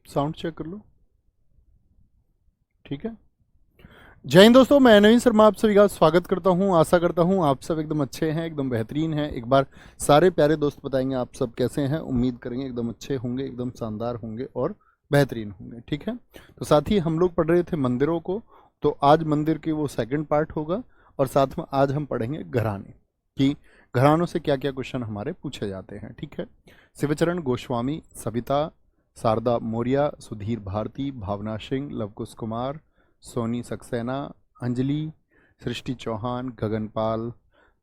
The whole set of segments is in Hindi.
साउंड चेक कर लो। ठीक है। जय हिंद दोस्तों, मैं नवीन शर्मा आप सभी का स्वागत करता हूं। आशा करता हूं आप सब एकदम अच्छे हैं, एकदम बेहतरीन हैं। एक बार सारे प्यारे दोस्त बताएंगे आप सब कैसे हैं। उम्मीद करेंगे एकदम अच्छे होंगे, एकदम शानदार होंगे और बेहतरीन होंगे। ठीक है। तो साथ ही हम लोग पढ़ रहे थे मंदिरों को, तो आज मंदिर की वो सेकंड पार्ट होगा और साथ में आज हम पढ़ेंगे घराने कि घरानों से क्या क्या क्वेश्चन हमारे पूछे जाते हैं। ठीक है। शिवचरण गोस्वामी, सविता, शारदा मौर्य, सुधीर भारती, भावना सिंह, लवकुश कुमार, सोनी सक्सेना, अंजलि, सृष्टि चौहान, गगनपाल,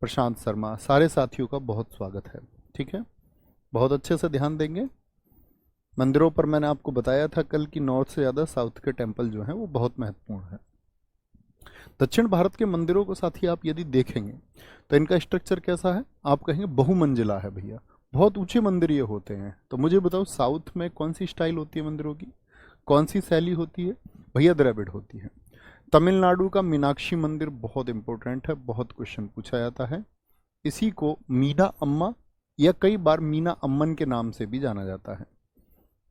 प्रशांत शर्मा, सारे साथियों का बहुत स्वागत है। ठीक है। बहुत अच्छे से ध्यान देंगे। मंदिरों पर मैंने आपको बताया था कल कि नॉर्थ से ज़्यादा साउथ के टेम्पल जो हैं वो बहुत महत्वपूर्ण है। दक्षिण भारत के मंदिरों को साथी आप यदि देखेंगे तो इनका स्ट्रक्चर कैसा है, आप कहेंगे बहुमंजिला है भैया, बहुत ऊंचे मंदिर ये होते हैं। तो मुझे बताओ साउथ में कौन सी स्टाइल होती है मंदिरों की, कौन सी शैली होती है भैया? द्रविड़ होती है। तमिलनाडु का मीनाक्षी मंदिर बहुत इंपॉर्टेंट है, बहुत क्वेश्चन पूछा जाता है। इसी को मीना अम्मा या कई बार मीना अम्मन के नाम से भी जाना जाता है।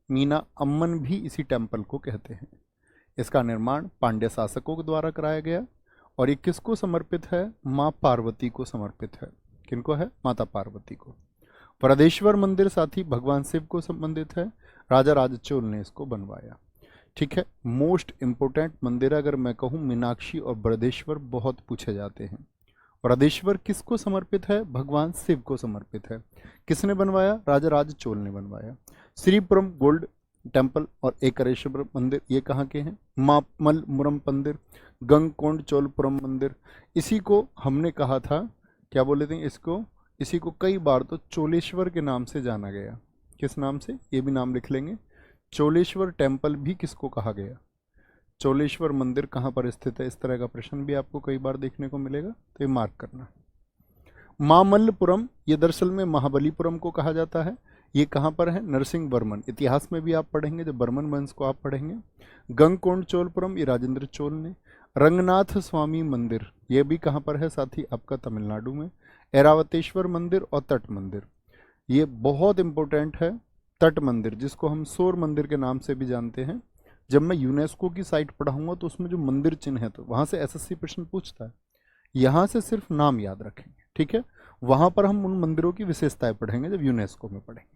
मीना अम्मन भी इसी टेम्पल को कहते हैं। इसका निर्माण पांड्य शासकों के द्वारा कराया गया और ये किसको समर्पित है? माँ पार्वती को समर्पित है। किनको है? माता पार्वती को। बृहदेश्वर मंदिर साथी भगवान शिव को संबंधित है। राजा राजचोल ने इसको बनवाया। ठीक है। मोस्ट इंपोर्टेंट मंदिर अगर मैं कहूँ मीनाक्षी और बृहदेश्वर बहुत पूछे जाते हैं। बृहदेश्वर किसको समर्पित है? भगवान शिव को समर्पित है। किसने बनवाया? राजा राजचोल ने बनवाया। श्रीपुरम गोल्ड टेम्पल और एकरेश्वर मंदिर ये कहाँ के हैं? मामल्लपुरम मंदिर, गंगकोंड चोलपुरम मंदिर। इसी को हमने कहा था, क्या बोले थे इसको, इसी को कई बार तो चोलेश्वर के नाम से जाना गया। किस नाम से? ये भी नाम लिख लेंगे। चोलेश्वर टेम्पल भी किसको कहा गया? चोलेश्वर मंदिर कहाँ पर स्थित है? इस तरह का प्रश्न भी आपको कई बार देखने को मिलेगा, तो ये मार्क करना। मामल्लपुरम ये दरअसल में महाबलीपुरम को कहा जाता है। ये कहाँ पर है? नरसिंह वर्मन, इतिहास में भी आप पढ़ेंगे जब बर्मन वंश को आप पढ़ेंगे। गंगकोंड चोलपुरम ये राजेंद्र चोल ने। रंगनाथ स्वामी मंदिर ये भी कहाँ पर है साथी? आपका तमिलनाडु में। ऐरावतेश्वर मंदिर और तट मंदिर ये बहुत इंपॉर्टेंट है। तट मंदिर जिसको हम शोर मंदिर के नाम से भी जानते हैं, जब मैं यूनेस्को की साइट पढ़ाऊंगा तो उसमें जो मंदिर चिन्ह है तो वहां से एसएससी प्रश्न पूछता है। यहाँ से सिर्फ नाम याद रखेंगे। ठीक है। वहां पर हम उन मंदिरों की विशेषताएं पढ़ेंगे जब यूनेस्को में पढ़ेंगे।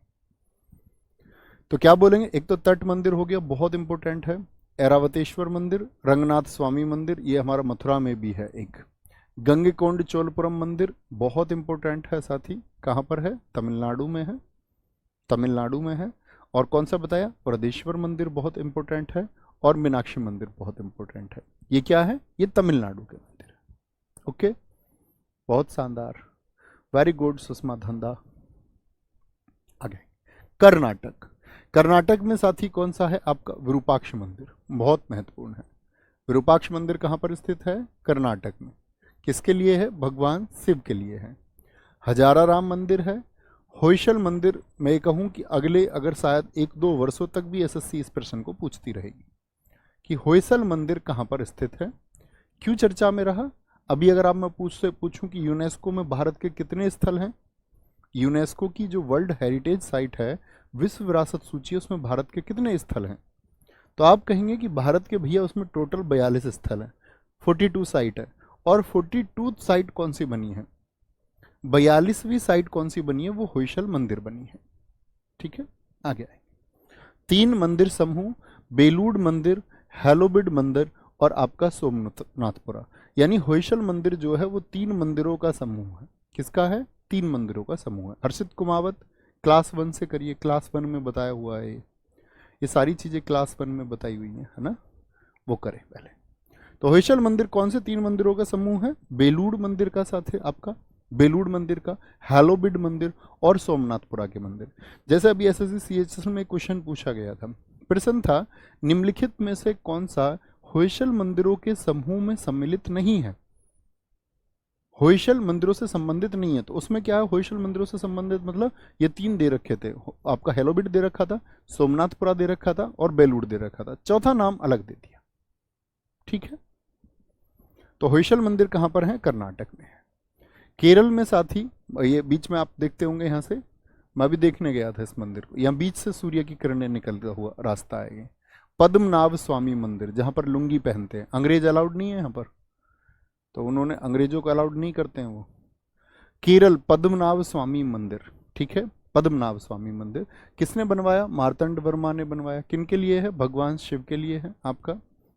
तो क्या बोलेंगे? एक तो तट मंदिर हो गया, बहुत इंपॉर्टेंट है। ऐरावतेश्वर मंदिर, रंगनाथ स्वामी मंदिर ये हमारा मथुरा में भी है एक। गंगकोंड चोलपुरम मंदिर बहुत इंपॉर्टेंट है साथी, कहाँ पर है? तमिलनाडु में है। तमिलनाडु में है। और कौन सा बताया? बृहदेश्वर मंदिर बहुत इंपॉर्टेंट है और मीनाक्षी मंदिर बहुत इंपॉर्टेंट है। ये क्या है? ये तमिलनाडु के मंदिर है। ओके, बहुत शानदार, वेरी गुड सुषमा धंधा। आगे कर्नाटक। कर्नाटक में साथी कौन सा है आपका? विरूपाक्ष मंदिर, बहुत महत्वपूर्ण है। विरूपाक्ष मंदिर कहाँ पर स्थित है? कर्नाटक में। किसके लिए है? भगवान शिव के लिए है। हजारा राम मंदिर है। होयसल मंदिर मैं कहूँ कि अगले अगर शायद 1-2 वर्षों तक भी एसएससी इस प्रश्न को पूछती रहेगी कि होयसल मंदिर कहाँ पर स्थित है। क्यों चर्चा में रहा? अभी अगर आप मैं पूछूं कि यूनेस्को में भारत के कितने स्थल हैं, यूनेस्को की जो वर्ल्ड हेरिटेज साइट है, विश्व विरासत सूची, उसमें भारत के कितने स्थल हैं, तो आप कहेंगे कि भारत के भैया उसमें टोटल 42 स्थल हैं, 42 साइट है। और 42 साइट कौन सी बनी है? 42वीं साइट कौन सी बनी है? वो होयसल मंदिर बनी है। ठीक है। आगे आए 3 मंदिर समूह, बेलूड़ मंदिर, हेलोबिड मंदिर और आपका सोमनाथपुरा। यानी होयसल मंदिर जो है वो 3 मंदिरों का समूह है। किसका है? 3 मंदिरों का समूह है। हर्षित कुमावत क्लास 1 से करिए, क्लास 1 में बताया हुआ है ये सारी चीजें क्लास 1 में बताई हुई है ना, वो करें पहले। तो होयसल मंदिर कौन से 3 मंदिरों का समूह है? बेलूड़ मंदिर का साथ है आपका, बेलूड़ मंदिर का, हेलोबिड मंदिर और सोमनाथपुरा के मंदिर। जैसे अभी एसएससी सीएचएस में क्वेश्चन पूछा गया था, प्रश्न था निम्नलिखित में से कौन सा होयसल मंदिरों के समूह में सम्मिलित नहीं है, होयसल मंदिरों से संबंधित नहीं है। तो उसमें क्या है? होयसल मंदिरों से संबंधित मतलब ये 3 दे रखे थे आपका, हेलोबिड दे रखा था, सोमनाथपुरा दे रखा था और बेलूड़ दे रखा था, चौथा नाम अलग दे दिया। ठीक है। तो होयसल मंदिर कहां पर है? कर्नाटक में है। केरल में साथी ये बीच में आप देखते होंगे यहाँ से मैं भी देखने गया था इस मंदिर को। यहाँ बीच से सूर्य की किरणें निकलता हुआ रास्ता है ये। पद्मनाभ स्वामी मंदिर, जहाँ पर लुंगी पहनते हैं, अंग्रेज अलाउड नहीं है यहाँ पर, तो उन्होंने अंग्रेजों को अलाउड नहीं करते हैं वो। केरल पद्मनाभ स्वामी मंदिर, ठीक है। पद्मनाभ स्वामी मंदिर किसने बनवाया? मार्तंड वर्मा ने बनवाया। किन के लिए है? भगवान शिव के लिए है। आपका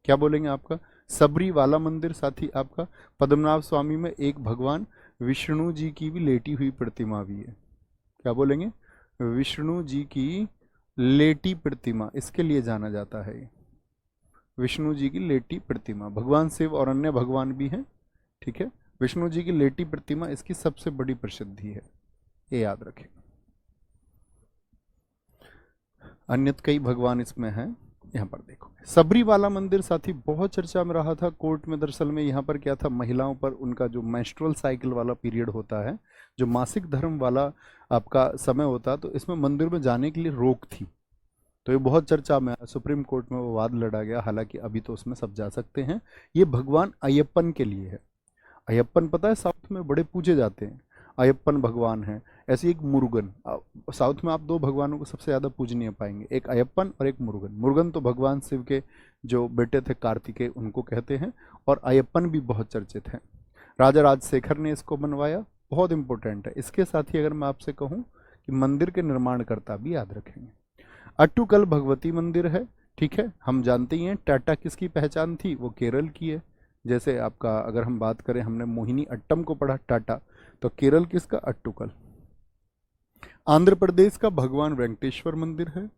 क्या बोलेंगे? आपका सबरी वाला मंदिर साथी आपका पद्मनाभ स्वामी में एक भगवान विष्णु जी की भी लेटी हुई प्रतिमा भी है। क्या बोलेंगे? विष्णु जी की लेटी प्रतिमा, इसके लिए जाना जाता है ये। विष्णु जी की लेटी प्रतिमा, भगवान शिव और अन्य भगवान भी हैं, ठीक है। विष्णु जी की लेटी प्रतिमा इसकी सबसे बड़ी प्रसिद्धि है, ये याद रखें। अन्य कई भगवान इसमें हैं। यहाँ पर देखो सबरी वाला मंदिर साथी बहुत चर्चा में रहा था कोर्ट में। दरअसल में यहाँ पर क्या था, महिलाओं पर उनका जो मेंस्ट्रुअल साइकिल वाला पीरियड होता है, जो मासिक धर्म वाला आपका समय होता है, तो इसमें मंदिर में जाने के लिए रोक थी। तो ये बहुत चर्चा में, सुप्रीम कोर्ट में वो वाद लड़ा गया। हालांकि अभी तो उसमें सब जा सकते हैं। ये भगवान अयप्पन के लिए है। अयप्पन पता है साउथ में बड़े पूजे जाते हैं, अयप्पन भगवान है। ऐसे एक मुरुगन, साउथ में आप दो भगवानों को सबसे ज़्यादा पूजनीय पाएंगे, एक अयप्पन और एक मुरुगन। मुरुगन तो भगवान शिव के जो बेटे थे कार्तिकेय, उनको कहते हैं, और अयप्पन भी बहुत चर्चित हैं। राजा राजशेखर ने इसको बनवाया, बहुत इंपॉर्टेंट है। इसके साथ ही अगर मैं आपसे कहूँ कि मंदिर के निर्माणकर्ता भी याद रखेंगे। अट्टुकल भगवती मंदिर है, ठीक है। हम जानते ही हैं टाटा किसकी पहचान थी, वो केरल की है। जैसे आपका अगर हम बात करें, हमने मोहिनी अट्टम को पढ़ा टाटा, तो केरल किसका? अट्टुकल। आंध्र प्रदेश का भगवान वेंकटेश्वर मंदिर है।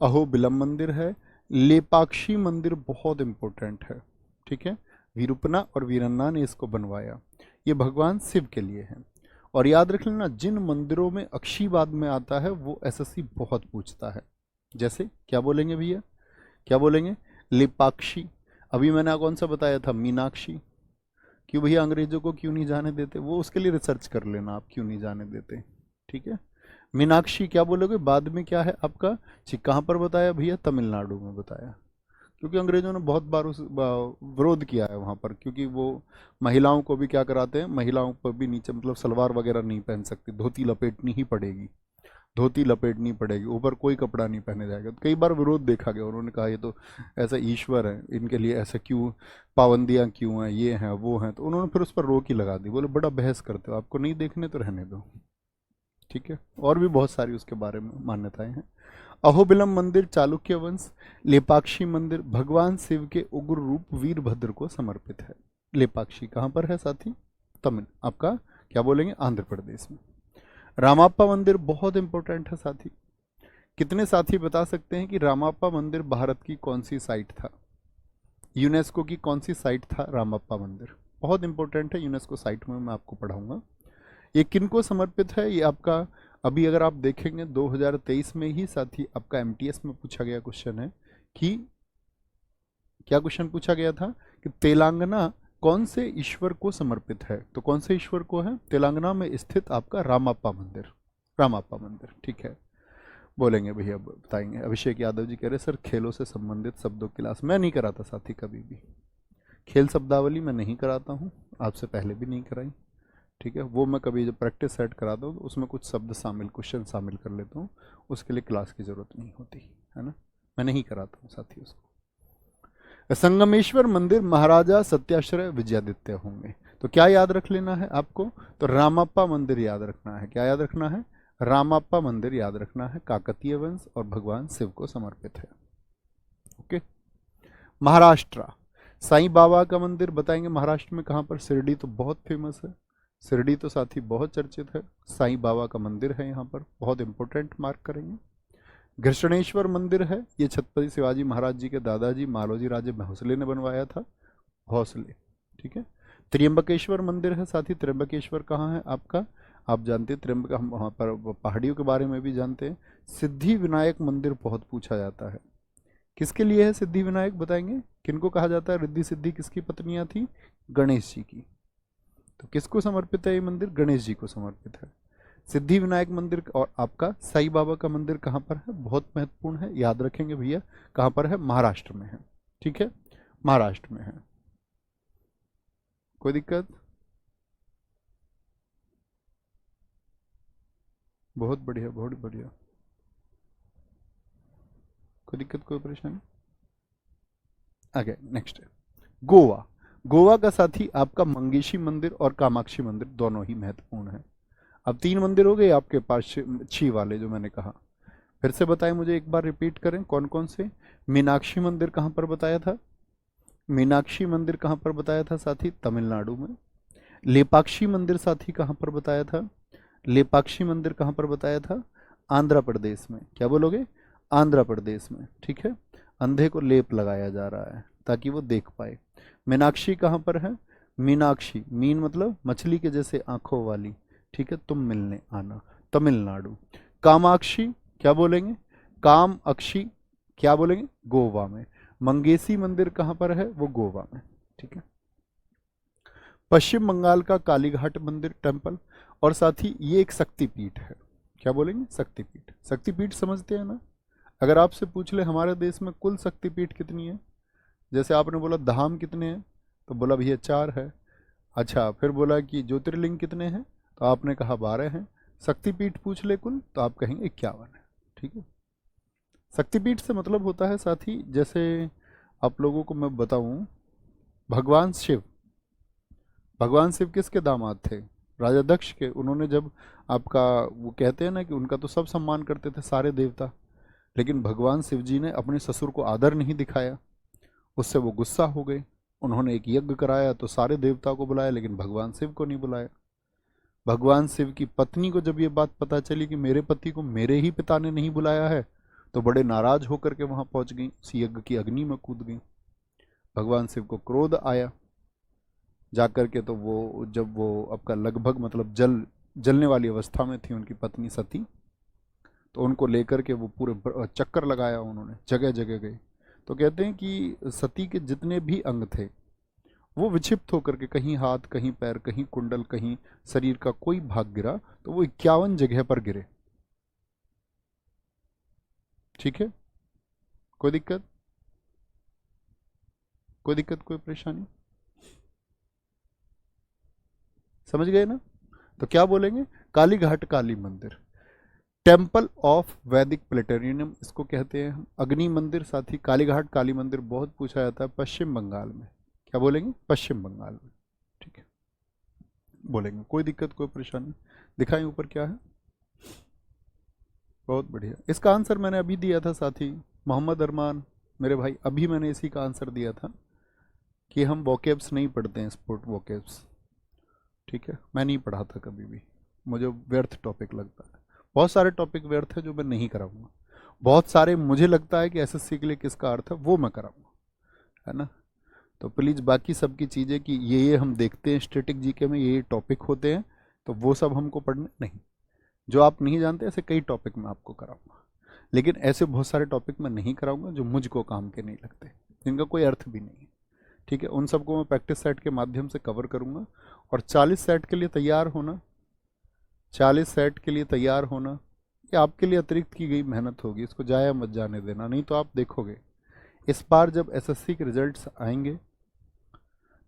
अहोबिलम मंदिर है। लेपाक्षी मंदिर बहुत इंपॉर्टेंट है, ठीक है। वीरूपना और वीरन्ना ने इसको बनवाया। ये भगवान शिव के लिए है। और याद रख लेना, जिन मंदिरों में अक्षीवाद में आता है वो एसएससी बहुत पूछता है। जैसे क्या बोलेंगे भैया? क्या बोलेंगे? लेपाक्षी। अभी मैंने कौन सा बताया था? मीनाक्षी। क्यों भैया अंग्रेजों को क्यों नहीं जाने देते? वो उसके लिए रिसर्च कर लेना आप, क्यों नहीं जाने देते, ठीक है। मीनाक्षी क्या बोलोगे? बाद में क्या है आपका? कहाँ पर बताया भैया? तमिलनाडु में बताया। क्योंकि अंग्रेजों ने बहुत बार उस विरोध किया है वहाँ पर, क्योंकि वो महिलाओं को भी क्या कराते हैं, महिलाओं पर भी नीचे मतलब सलवार वगैरह नहीं पहन सकती, धोती लपेटनी ही पड़ेगी, धोती लपेटनी पड़ेगी, ऊपर कोई कपड़ा नहीं पहने जाएगा। तो कई बार विरोध देखा गया, उन्होंने कहा ये तो ऐसा ईश्वर है, इनके लिए ऐसा क्यों पाबंदियां क्यों हैं, ये हैं वो हैं। तो उन्होंने फिर उस पर रोक ही लगा दी, बोले बड़ा बहस करते हो, आपको नहीं देखने तो रहने दो, ठीक है। और भी बहुत सारी उसके बारे में मान्यताएं हैं। अहोबिलम मंदिर चालुक्य वंश। लेपाक्षी मंदिर भगवान शिव के उग्र रूप वीरभद्र को समर्पित है। लेपाक्षी कहाँ पर है साथी? तमिल आपका क्या बोलेंगे? आंध्र प्रदेश में। रामाप्पा मंदिर बहुत इंपॉर्टेंट है साथी। कितने साथी बता सकते हैं कि रामाप्पा मंदिर भारत की कौन सी साइट था? यूनेस्को की कौन सी साइट था रामाप्पा मंदिर? बहुत इंपॉर्टेंट है, यूनेस्को साइट में मैं आपको पढ़ाऊंगा। ये किनको समर्पित है? ये आपका अभी अगर आप देखेंगे 2023 में ही साथी आपका एमटीएस में पूछा गया क्वेश्चन है कि क्या क्वेश्चन पूछा गया था कि तेलंगाना कौन से ईश्वर को समर्पित है? तो कौन से ईश्वर को है? तेलंगाना में स्थित आपका रामाप्पा मंदिर, रामाप्पा मंदिर, ठीक है। बोलेंगे भैया, बताएंगे। अभिषेक यादव जी कह रहे सर खेलों से संबंधित शब्दों की क्लास मैं नहीं कराता साथी, कभी भी खेल शब्दावली मैं नहीं कराता हूँ, आपसे पहले भी नहीं कराई, ठीक है। वो मैं कभी जब प्रैक्टिस सेट कराता हूँ तो उसमें कुछ शब्द शामिल, क्वेश्चन शामिल कर लेता हूँ, उसके लिए क्लास की ज़रूरत नहीं होती है ना, मैं नहीं कराता हूँ साथी उसको। संगमेश्वर मंदिर महाराजा सत्याश्रय विजयादित्य होंगे। तो क्या याद रख लेना है आपको? तो रामाप्पा मंदिर याद रखना है। क्या याद रखना है? रामाप्पा मंदिर याद रखना है, काकतीय वंश और भगवान शिव को समर्पित है। ओके। महाराष्ट्र साईं बाबा का मंदिर बताएंगे महाराष्ट्र में कहाँ पर? शिरडी तो बहुत फेमस है, शिरडी तो साथी बहुत चर्चित है। साईं बाबा का मंदिर है यहाँ पर, बहुत इंपॉर्टेंट, मार्क करेंगे। घृष्णेश्वर मंदिर है, ये छत्रपति शिवाजी महाराज जी के दादाजी मालोजी राजे भोसले ने बनवाया था, भोसले, ठीक है। त्र्यंबकेश्वर मंदिर है साथी। त्र्यंबकेश्वर कहाँ है आपका? आप जानते हैं त्र्यंबक, हम वहाँ पर पहाड़ियों के बारे में भी जानते हैं। सिद्धि विनायक मंदिर बहुत पूछा जाता है, किसके लिए है सिद्धि विनायक बताएंगे? किनको कहा जाता है? रिद्धि सिद्धि किसकी पत्नियां थी? गणेश जी की। तो किसको समर्पित है ये मंदिर? गणेश जी को समर्पित है सिद्धि विनायक मंदिर। और आपका साईं बाबा का मंदिर कहाँ पर है? बहुत महत्वपूर्ण है, याद रखेंगे भैया। कहाँ पर है? महाराष्ट्र में है, ठीक है, महाराष्ट्र में है। कोई दिक्कत? बहुत बढ़िया, बहुत बढ़िया। कोई दिक्कत, कोई परेशानी? आगे नेक्स्ट है गोवा। गोवा का साथी आपका मंगेशी मंदिर और कामाक्षी मंदिर दोनों ही महत्वपूर्ण है। अब 3 मंदिर हो गए आपके पास, छी वाले जो मैंने कहा। फिर से बताएं मुझे, एक बार रिपीट करें कौन कौन से। मीनाक्षी मंदिर कहाँ पर बताया था? मीनाक्षी मंदिर कहाँ पर बताया था साथी? तमिलनाडु में। लेपाक्षी मंदिर साथी कहाँ पर बताया था? लेपाक्षी मंदिर कहाँ पर बताया था? आंध्र प्रदेश में। क्या बोलोगे? आंध्र प्रदेश में, ठीक है। अंधे को लेप लगाया जा रहा है ताकि वो देख पाए। मीनाक्षी कहाँ पर है? मीनाक्षी, मीन मतलब मछली के जैसे आंखों वाली, ठीक है, तुम मिलने आना, तमिलनाडु। कामाक्षी क्या बोलेंगे? काम अक्षी क्या बोलेंगे? गोवा में। मंगेशी मंदिर कहाँ पर है? वो गोवा में, ठीक है। पश्चिम बंगाल का कालीघाट मंदिर टेम्पल, और साथ ही ये एक शक्तिपीठ है। क्या बोलेंगे? शक्तिपीठ। शक्तिपीठ समझते हैं ना? अगर आपसे पूछ ले हमारे देश में कुल शक्तिपीठ कितनी है, जैसे आपने बोला धाम कितने हैं, तो बोला भैया 4 है। अच्छा, फिर बोला कि ज्योतिर्लिंग कितने हैं, तो आपने कहा 12 हैं। शक्तिपीठ पूछ ले कुल, तो आप कहेंगे 51 है, ठीक है। शक्तिपीठ से मतलब होता है साथी, जैसे आप लोगों को मैं बताऊं, भगवान शिव, भगवान शिव किसके दामाद थे? राजा दक्ष के। उन्होंने जब आपका, वो कहते हैं ना कि उनका तो सब सम्मान करते थे सारे देवता, लेकिन भगवान शिव जी ने अपने ससुर को आदर नहीं दिखाया, उससे वो गुस्सा हो गए। उन्होंने एक यज्ञ कराया तो सारे देवता को बुलाया, लेकिन भगवान शिव को नहीं बुलाया। भगवान शिव की पत्नी को जब ये बात पता चली कि मेरे पति को मेरे ही पिता ने नहीं बुलाया है, तो बड़े नाराज होकर के वहां पहुंच गई, उस यज्ञ की अग्नि में कूद गई। भगवान शिव को क्रोध आया जाकर के, तो वो जब वो आपका लगभग मतलब जलने वाली अवस्था में थी उनकी पत्नी सती, तो उनको लेकर के वो पूरे चक्कर लगाया उन्होंने, जगह जगह गए। तो कहते हैं कि सती के जितने भी अंग थे वो विक्षिप्त होकर के, कहीं हाथ, कहीं पैर, कहीं कुंडल, कहीं शरीर का कोई भाग गिरा, तो वो 51 जगह पर गिरे, ठीक है। कोई दिक्कत, कोई दिक्कत, कोई परेशानी? समझ गए ना? तो क्या बोलेंगे? कालीघाट काली मंदिर, टेम्पल ऑफ वैदिक प्लेटेरियम इसको कहते हैं हम। अग्नि मंदिर साथी, कालीघाट काली मंदिर बहुत पूछा जाता है, पश्चिम बंगाल में। क्या बोलेंगे? पश्चिम बंगाल में, ठीक है, बोलेंगे। कोई दिक्कत, कोई परेशानी? दिखाएं ऊपर क्या है। बहुत बढ़िया। इसका आंसर मैंने अभी दिया था साथी, मोहम्मद अरमान मेरे भाई, अभी मैंने इसी का आंसर दिया था कि हम वोकेब्स नहीं पढ़ते हैं, स्पोर्ट वोकेब्स, ठीक है। मैं नहीं पढ़ा था कभी भी, मुझे व्यर्थ टॉपिक लगता है। बहुत सारे टॉपिक व्यर्थ है जो मैं नहीं कराऊंगा, बहुत सारे मुझे लगता है कि एसएससी के लिए किसका अर्थ है वो मैं कराऊंगा, है ना। तो प्लीज़ बाकी सब की चीज़ें कि ये हम देखते हैं स्टैटिक जीके में, ये टॉपिक होते हैं, तो वो सब हमको पढ़ने नहीं। जो आप नहीं जानते ऐसे कई टॉपिक मैं आपको कराऊंगा, लेकिन ऐसे बहुत सारे टॉपिक मैं नहीं कराऊंगा जो मुझको काम के नहीं लगते, जिनका कोई अर्थ भी नहीं है, ठीक है। उन सबको मैं प्रैक्टिस सेट के माध्यम से कवर करूंगा। और 40 सेट के लिए तैयार होना, 40 सेट के लिए तैयार होना, ये आपके लिए अतिरिक्त की गई मेहनत होगी, इसको जाया मत जाने देना। नहीं तो आप देखोगे इस बार जब एसएससी के रिजल्ट्स आएंगे,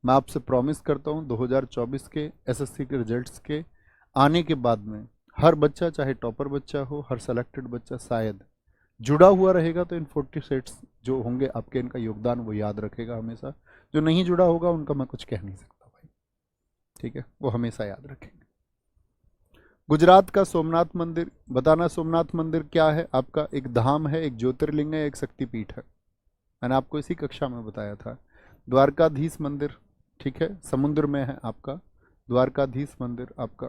मैं आपसे प्रॉमिस करता हूँ 2024 के एसएससी के रिजल्ट्स के आने के बाद में हर बच्चा, चाहे टॉपर बच्चा हो, हर सेलेक्टेड बच्चा शायद जुड़ा हुआ रहेगा, तो इन 40 सेट्स जो होंगे आपके, इनका योगदान वो याद रखेगा हमेशा। जो नहीं जुड़ा होगा उनका मैं कुछ कह नहीं सकता भाई, ठीक है, वो हमेशा याद रखेंगे। गुजरात का सोमनाथ मंदिर बताना। सोमनाथ मंदिर क्या है आपका? एक धाम है, एक ज्योतिर्लिंग है, एक शक्तिपीठ है। मैंने आपको इसी कक्षा में बताया था। द्वारकाधीश मंदिर, ठीक है, समुद्र में है आपका द्वारकाधीश मंदिर आपका।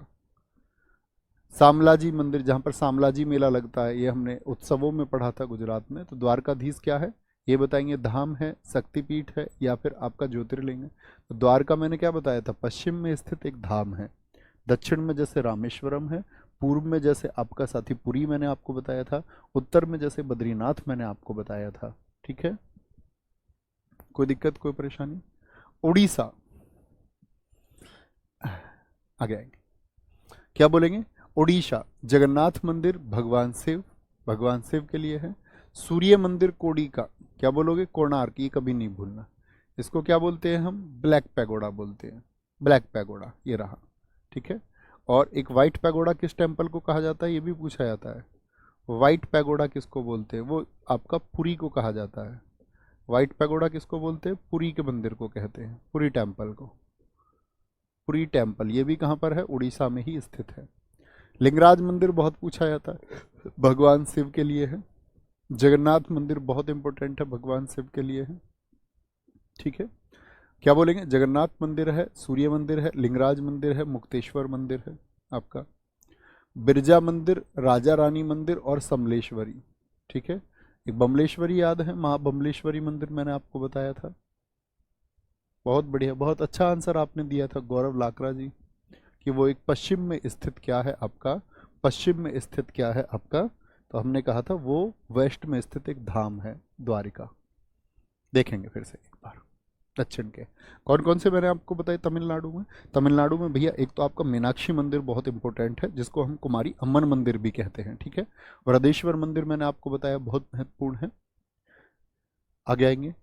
शामलाजी मंदिर, जहाँ पर शामलाजी मेला लगता है, ये हमने उत्सवों में पढ़ा था गुजरात में। तो द्वारकाधीश क्या है ये बताएंगे, धाम है, शक्तिपीठ है, या फिर आपका ज्योतिर्लिंग है। तो द्वारका मैंने क्या बताया था? पश्चिम में स्थित एक धाम है, दक्षिण में जैसे रामेश्वरम है, पूर्व में जैसे आपका साथी पुरी मैंने आपको बताया था, उत्तर में जैसे बद्रीनाथ मैंने आपको बताया था, ठीक है। कोई दिक्कत, कोई परेशानी? उड़ीसा, आगे आएंगे, क्या बोलेंगे? उड़ीसा, जगन्नाथ मंदिर भगवान शिव, भगवान शिव के लिए है। सूर्य मंदिर कोडी का, क्या बोलोगे? कोणार्क, ये कभी नहीं भूलना। इसको क्या बोलते हैं हम? ब्लैक पैगोडा बोलते हैं, ब्लैक पैगोडा, ये रहा, ठीक है। और एक व्हाइट पैगोडा किस टेम्पल को कहा जाता है, ये भी पूछा जाता है। व्हाइट पैगोडा किसको बोलते हैं, वो आपका पुरी को कहा जाता है। व्हाइट पैगोडा किसको बोलते हैं, पुरी के मंदिर को कहते हैं, पुरी टेम्पल को। पुरी टेम्पल ये भी कहाँ पर है, उड़ीसा में ही स्थित है। लिंगराज मंदिर बहुत पूछा जाता है, भगवान शिव के लिए है। जगन्नाथ मंदिर बहुत इंपॉर्टेंट है, भगवान शिव के लिए है। ठीक है, क्या बोलेंगे, जगन्नाथ मंदिर है, सूर्य मंदिर है, लिंगराज मंदिर है, मुक्तेश्वर मंदिर है आपका, बिरजा मंदिर, राजा रानी मंदिर और समलेश्वरी। ठीक है, एक बमलेश्वरी याद है, महाबमलेश्वरी मंदिर मैंने आपको बताया था। बहुत बढ़िया, बहुत अच्छा आंसर आपने दिया था गौरव लाकरा जी, कि वो एक पश्चिम में स्थित क्या है आपका, पश्चिम में स्थित क्या है आपका, तो हमने कहा था वो वेस्ट में स्थित एक धाम है द्वारिका। देखेंगे फिर से एक बार दक्षिण के कौन कौन से मैंने आपको बताए तमिलनाडु में। तमिलनाडु में भैया एक तो आपका मीनाक्षी मंदिर बहुत इंपॉर्टेंट है, जिसको हम कुमारी अम्मन मंदिर भी कहते हैं। ठीक है, वृदेश्वर मंदिर मैंने आपको बताया बहुत महत्वपूर्ण है। आगे आएंगे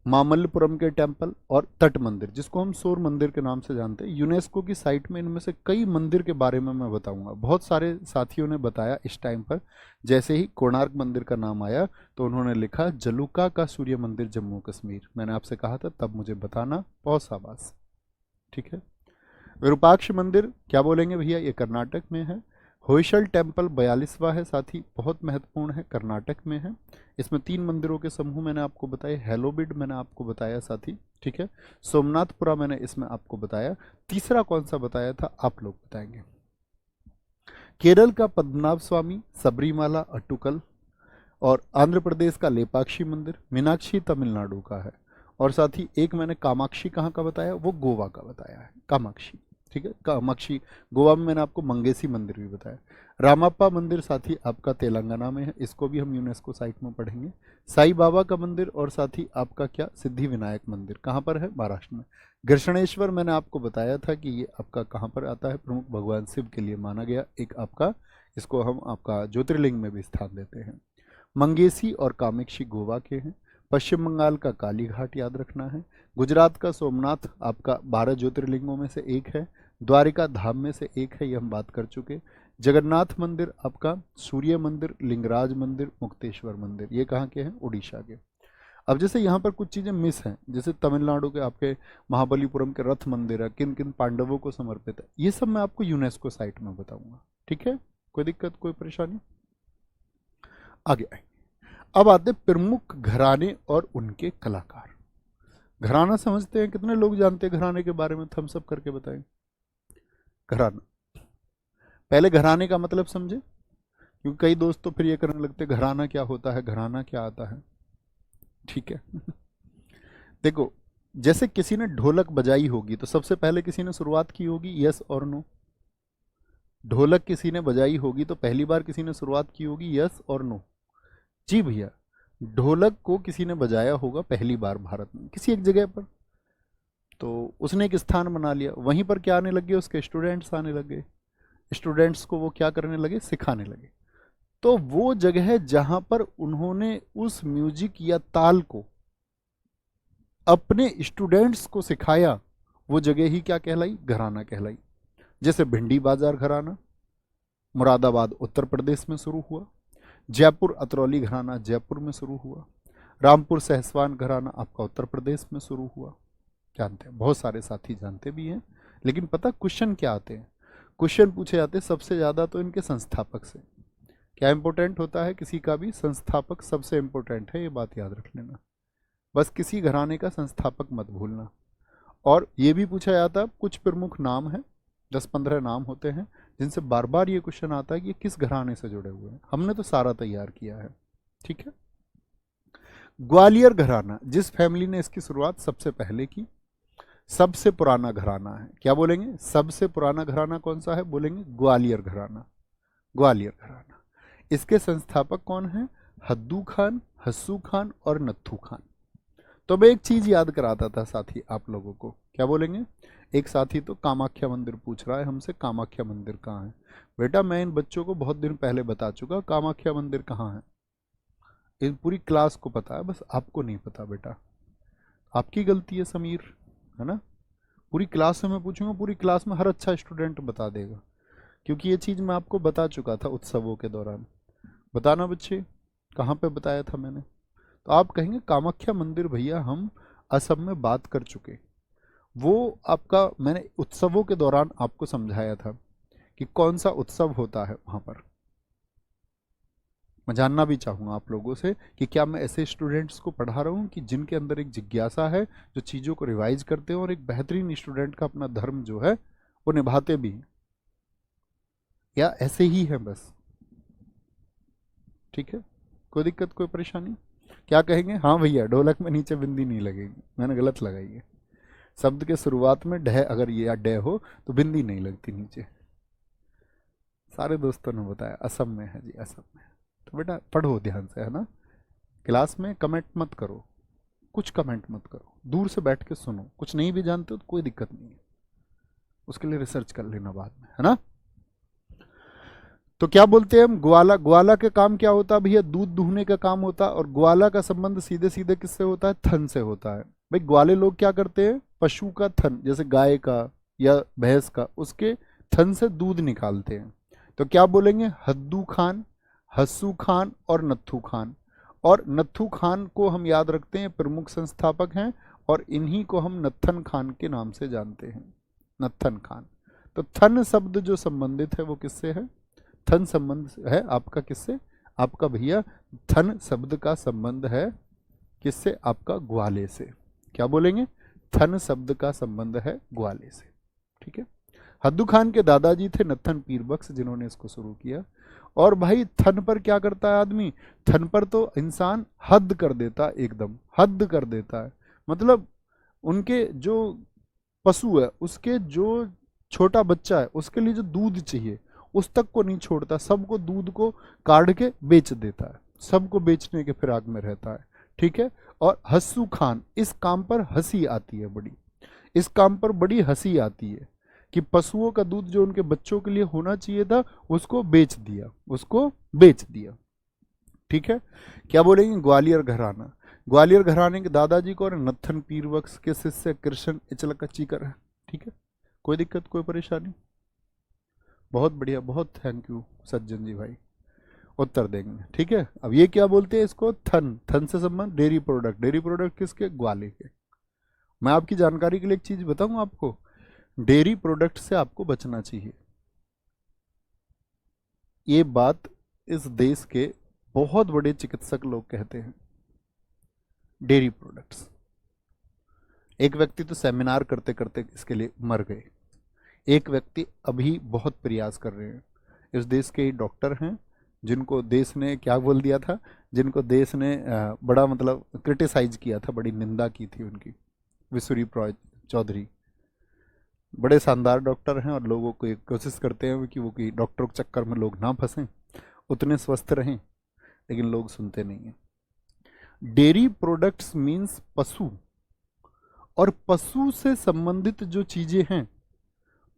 मामल्लपुरम के टेम्पल और तट मंदिर, जिसको हम सूर्य मंदिर के नाम से जानते हैं। यूनेस्को की साइट में इनमें से कई मंदिर के बारे में मैं बताऊंगा। बहुत सारे साथियों ने बताया इस टाइम पर, जैसे ही कोणार्क मंदिर का नाम आया तो उन्होंने लिखा जलुका का सूर्य मंदिर जम्मू कश्मीर। मैंने आपसे कहा था तब मुझे बताना, बहुत शाबाश। ठीक है, विरूपाक्ष मंदिर क्या बोलेंगे भैया, ये कर्नाटक में है। होयसल टेम्पल 42वां है साथी, बहुत महत्वपूर्ण है, कर्नाटक में है। इसमें 3 मंदिरों के समूह मैंने आपको बताए। हेलोबिड मैंने आपको बताया साथी। ठीक है, सोमनाथपुरा मैंने इसमें आपको बताया। तीसरा कौन सा बताया था, आप लोग बताएंगे। केरल का पद्मनाभ स्वामी, सबरीमाला अट्टुकल, और आंध्र प्रदेश का लेपाक्षी मंदिर। मीनाक्षी तमिलनाडु का है। और साथ ही एक मैंने कामाक्षी कहाँ का बताया, वो गोवा का बताया है, कामाक्षी। ठीक है, कामाक्षी गोवा में। मैंने आपको मंगेशी मंदिर भी बताया। रामाप्पा मंदिर साथी आपका तेलंगाना में है, इसको भी हम यूनेस्को साइट में पढ़ेंगे। साईं बाबा का मंदिर और साथी आपका क्या, सिद्धि विनायक मंदिर कहाँ पर है, महाराष्ट्र में। घृष्णेश्वर मैंने आपको बताया था कि ये आपका कहाँ पर आता है, प्रमुख भगवान शिव के लिए माना गया एक आपका, इसको हम आपका ज्योतिर्लिंग में भी स्थान देते हैं। मंगेशी और कामाक्षी गोवा के हैं। पश्चिम बंगाल का काली घाट याद रखना है। गुजरात का सोमनाथ आपका 12 ज्योतिर्लिंगों में से एक है। द्वारिका धाम में से एक है, ये हम बात कर चुके। जगन्नाथ मंदिर आपका, सूर्य मंदिर, लिंगराज मंदिर, मुक्तेश्वर मंदिर, ये कहाँ के हैं, उड़ीसा के। अब जैसे यहाँ पर कुछ चीज़ें मिस हैं, जैसे तमिलनाडु के आपके महाबलीपुरम के रथ मंदिर है, किन किन पांडवों को समर्पित है, ये सब मैं आपको यूनेस्को साइट में बताऊंगा। ठीक है, कोई दिक्कत कोई परेशानी। आगे आएंगे, अब आते प्रमुख घराने और उनके कलाकार। घराना समझते हैं, कितने लोग जानते हैं घराने के बारे में, थम्स अप करके बताएं। घराना, पहले घराने का मतलब समझे, क्योंकि कई दोस्त तो फिर ये करने लगते घराना क्या होता है, घराना क्या आता है। ठीक है देखो, जैसे किसी ने ढोलक बजाई होगी तो सबसे पहले किसी ने शुरुआत की होगी, यस और नो। ढोलक किसी ने बजाई होगी तो पहली बार किसी ने शुरुआत की होगी, यस और नो। जी भैया, ढोलक को किसी ने बजाया होगा पहली बार भारत में किसी एक जगह पर, तो उसने एक स्थान बना लिया, वहीं पर क्या आने लगे, उसके स्टूडेंट्स आने लगे। स्टूडेंट्स को वो क्या करने लगे, सिखाने लगे। तो वो जगह जहां पर उन्होंने उस म्यूजिक या ताल को अपने स्टूडेंट्स को सिखाया, वो जगह ही क्या कहलाई, घराना कहलाई। जैसे भिंडी बाजार घराना मुरादाबाद उत्तर प्रदेश में शुरू हुआ। जयपुर अतरौली घराना जयपुर में शुरू हुआ। रामपुर सहसवान घराना आपका उत्तर प्रदेश में शुरू हुआ। जानते हैं, बहुत सारे साथी जानते भी हैं, लेकिन पता क्वेश्चन क्या आते हैं, क्वेश्चन पूछे जाते हैं सबसे ज़्यादा तो इनके संस्थापक से। क्या इंपॉर्टेंट होता है किसी का भी, संस्थापक सबसे इंपॉर्टेंट है, ये बात याद रख लेना। बस किसी घराने का संस्थापक मत भूलना। और ये भी पूछा जाता है, कुछ प्रमुख नाम हैं, 10-15 नाम होते हैं जिनसे बार बार ये क्वेश्चन आता है कि ये किस घराने से जुड़े हुए हैं। हमने तो सारा तैयार किया है। ठीक है, ग्वालियर घराना, जिस फैमिली ने इसकी शुरुआत सबसे पहले की, सबसे पुराना घराना है। क्या बोलेंगे, सबसे पुराना घराना कौन सा है, बोलेंगे ग्वालियर घराना। ग्वालियर घराना, इसके संस्थापक कौन है, हद्दू खान, हस्सू खान और नत्थू खान। तो मैं एक चीज याद कराता था साथी आप लोगों को, क्या बोलेंगे। एक साथी तो कामाख्या मंदिर पूछ रहा है हमसे, कामाख्या मंदिर कहाँ है। बेटा मैं इन बच्चों को बहुत दिन पहले बता चुका, कामाख्या मंदिर कहाँ है। इन पूरी क्लास को पता है, बस आपको नहीं पता बेटा, आपकी गलती है समीर, है ना। पूरी क्लास से मैं पूछूंगा, पूरी क्लास में हर अच्छा स्टूडेंट बता देगा। क्योंकि ये चीज मैं आपको बता चुका था उत्सवों के दौरान। बताना बच्चे, कहाँ पे बताया था मैंने? तो आप कहेंगे कामाख्या मंदिर भैया हम असम में बात कर चुके। वो आपका मैंने उत्सवों के दौरान आपको समझाया था कि कौन सा उत्सव होता है वहां पर। मैं जानना भी चाहूंगा आप लोगों से कि क्या मैं ऐसे स्टूडेंट्स को पढ़ा रहा हूँ कि जिनके अंदर एक जिज्ञासा है, जो चीज़ों को रिवाइज करते हैं और एक बेहतरीन स्टूडेंट का अपना धर्म जो है वो निभाते भी हैं, या ऐसे ही है बस? ठीक है, कोई दिक्कत कोई परेशानी? क्या कहेंगे? हाँ भैया, ढोलक में नीचे बिंदी नहीं लगेगी, मैंने गलत लगाई है। शब्द के शुरुआत में ढह अगर ये या डे हो तो बिंदी नहीं लगती नीचे। सारे दोस्तों ने बताया असम में है जी, असम में। तो बेटा पढ़ो ध्यान से, है ना? क्लास में कमेंट मत करो, कुछ कमेंट मत करो, दूर से बैठ के सुनो। कुछ नहीं भी जानते हो तो कोई दिक्कत नहीं है, उसके लिए रिसर्च कर लेना बाद में, है ना? तो क्या बोलते हैं हम, ग्वाला। ग्वाला का काम क्या होता है भैया? दूध दूहने का काम होता है। और ग्वाला का संबंध सीधे सीधे किससे होता है? थन से होता है। भाई ग्वाले लोग क्या करते हैं? पशु का थन, जैसे गाय का या भैंस का, उसके थन से दूध निकालते हैं। तो क्या बोलेंगे? हद्दू खान, हस्सू खान और नत्थू खान। और नत्थू खान को हम याद रखते हैं, प्रमुख संस्थापक हैं, और इन्हीं को हम नत्थन खान के नाम से जानते हैं, नत्थन खान। तो थन शब्द जो संबंधित है वो किससे है? थन संबंध है आपका किससे? आपका भैया थन शब्द का संबंध है किससे? आपका ग्वाले से। क्या बोलेंगे? थन शब्द का संबंध है ग्वाले से। ठीक है। हद्दू खान के दादाजी थे नत्थन पीर बख्श, जिन्होंने इसको शुरू किया। और भाई थन पर क्या करता है आदमी? थन पर तो इंसान हद कर देता, एकदम हद कर देता है। मतलब उनके जो पशु है, उसके जो छोटा बच्चा है, उसके लिए जो दूध चाहिए उस तक को नहीं छोड़ता, सबको दूध को काढ़ के बेच देता है, सबको बेचने के फिराक में रहता है। ठीक है। और हस्सू खान, इस काम पर हंसी आती है बड़ी, इस काम पर बड़ी हंसी आती है कि पशुओं का दूध जो उनके बच्चों के लिए होना चाहिए था उसको बेच दिया, उसको बेच दिया। ठीक है। क्या बोलेंगे? ग्वालियर घराना। ग्वालियर घराने के दादाजी को और नत्थन पीर बख्श के शिष्य कृष्ण इचलकच्चीकर है। ठीक है, कोई दिक्कत कोई परेशानी? बहुत बढ़िया, बहुत थैंक यू सज्जन जी भाई, उत्तर देंगे। ठीक है। अब ये क्या बोलते हैं इसको? थन। थन से संबंध डेयरी प्रोडक्ट। डेयरी प्रोडक्ट किसके? ग्वाले के। मैं आपकी जानकारी के लिए एक चीज बताऊं आपको, डेयरी प्रोडक्ट से आपको बचना चाहिए। ये बात इस देश के बहुत बड़े चिकित्सक लोग कहते हैं। डेयरी प्रोडक्ट्स, एक व्यक्ति तो सेमिनार करते करते इसके लिए मर गए, एक व्यक्ति अभी बहुत प्रयास कर रहे हैं। इस देश के डॉक्टर हैं जिनको देश ने क्या बोल दिया था, जिनको देश ने बड़ा मतलब क्रिटिसाइज किया था, बड़ी निंदा की थी उनकी, विशुरी चौधरी। बड़े शानदार डॉक्टर हैं और लोगों को कोशिश करते हैं कि वो कि डॉक्टरों के चक्कर में लोग ना फंसें, उतने स्वस्थ रहें, लेकिन लोग सुनते नहीं हैं। डेयरी प्रोडक्ट्स मीन्स पशु, और पशु से संबंधित जो चीजें हैं,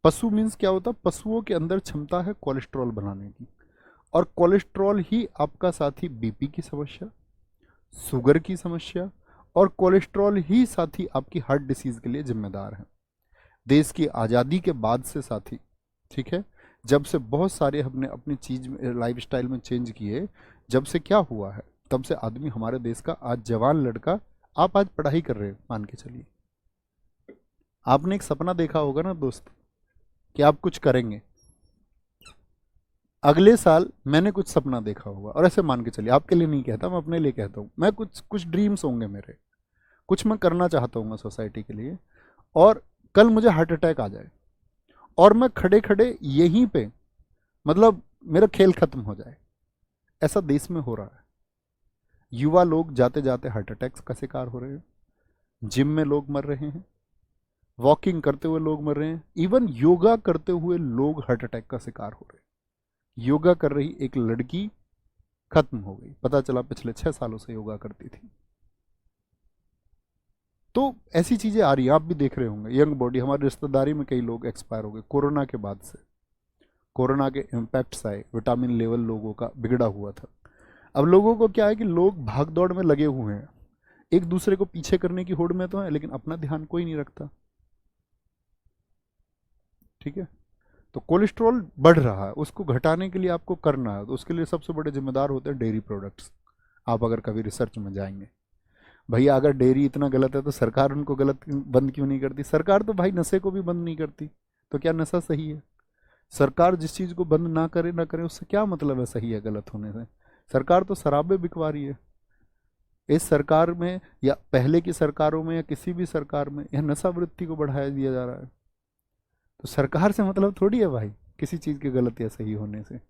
पशु मीन्स क्या होता है? पशुओं के अंदर क्षमता है कोलेस्ट्रॉल बनाने की, और कोलेस्ट्रॉल ही आपका साथी बीपी की समस्या, शुगर की समस्या, और कोलेस्ट्रॉल ही साथी आपकी हार्ट डिसीज के लिए जिम्मेदार है। देश की आज़ादी के बाद से साथी, ठीक है, जब से बहुत सारे हमने अपनी चीज लाइफ स्टाइल में चेंज किए, जब से क्या हुआ है, तब से आदमी हमारे देश का आज जवान लड़का, आप आज पढ़ाई कर रहे हैं मान के चलिए, आपने एक सपना देखा होगा ना दोस्त कि आप कुछ करेंगे अगले साल। मैंने कुछ सपना देखा होगा, और ऐसे मान के चलिए, आपके लिए नहीं कहता, मैं अपने लिए कहता हूँ, मैं कुछ कुछ ड्रीम्स होंगे मेरे, कुछ मैं करना चाहता हूँ सोसाइटी के लिए, और कल मुझे हार्ट अटैक आ जाए और मैं खड़े खड़े यहीं पे, मतलब मेरा खेल खत्म हो जाए। ऐसा देश में हो रहा है। युवा लोग जाते जाते हार्ट अटैक्स का शिकार हो रहे हैं, जिम में लोग मर रहे हैं, वॉकिंग करते हुए लोग मर रहे हैं, इवन योगा करते हुए लोग हार्ट अटैक का शिकार हो रहे हैं। योगा कर रही एक लड़की खत्म हो गई, पता चला पिछले 6 सालों से योगा करती थी। तो ऐसी चीजें आ रही है, आप भी देख रहे होंगे। यंग बॉडी, हमारी रिश्तेदारी में कई लोग एक्सपायर हो गए कोरोना के बाद से, कोरोना के इम्पैक्ट्स आए, विटामिन लेवल लोगों का बिगड़ा हुआ था। अब लोगों को क्या है कि लोग भाग दौड़ में लगे हुए हैं, एक दूसरे को पीछे करने की होड़ में तो है, लेकिन अपना ध्यान कोई नहीं रखता। ठीक है। तो कोलेस्ट्रॉल बढ़ रहा है, उसको घटाने के लिए आपको करना है, तो उसके लिए सबसे बड़े जिम्मेदार होते हैं डेयरी प्रोडक्ट्स। आप अगर कभी रिसर्च में जाएंगे, भैया अगर डेयरी इतना गलत है तो सरकार उनको गलत बंद क्यों नहीं करती? सरकार तो भाई नशे को भी बंद नहीं करती, तो क्या नशा सही है? सरकार जिस चीज़ को बंद ना करे उससे क्या मतलब है सही है गलत होने से? सरकार तो शराबें बिकवा रही है। इस सरकार में या पहले की सरकारों में या किसी भी सरकार में यह नशा वृत्ति को बढ़ाया दिया जा रहा है। तो सरकार से मतलब थोड़ी है भाई किसी चीज़ के गलत या सही होने से।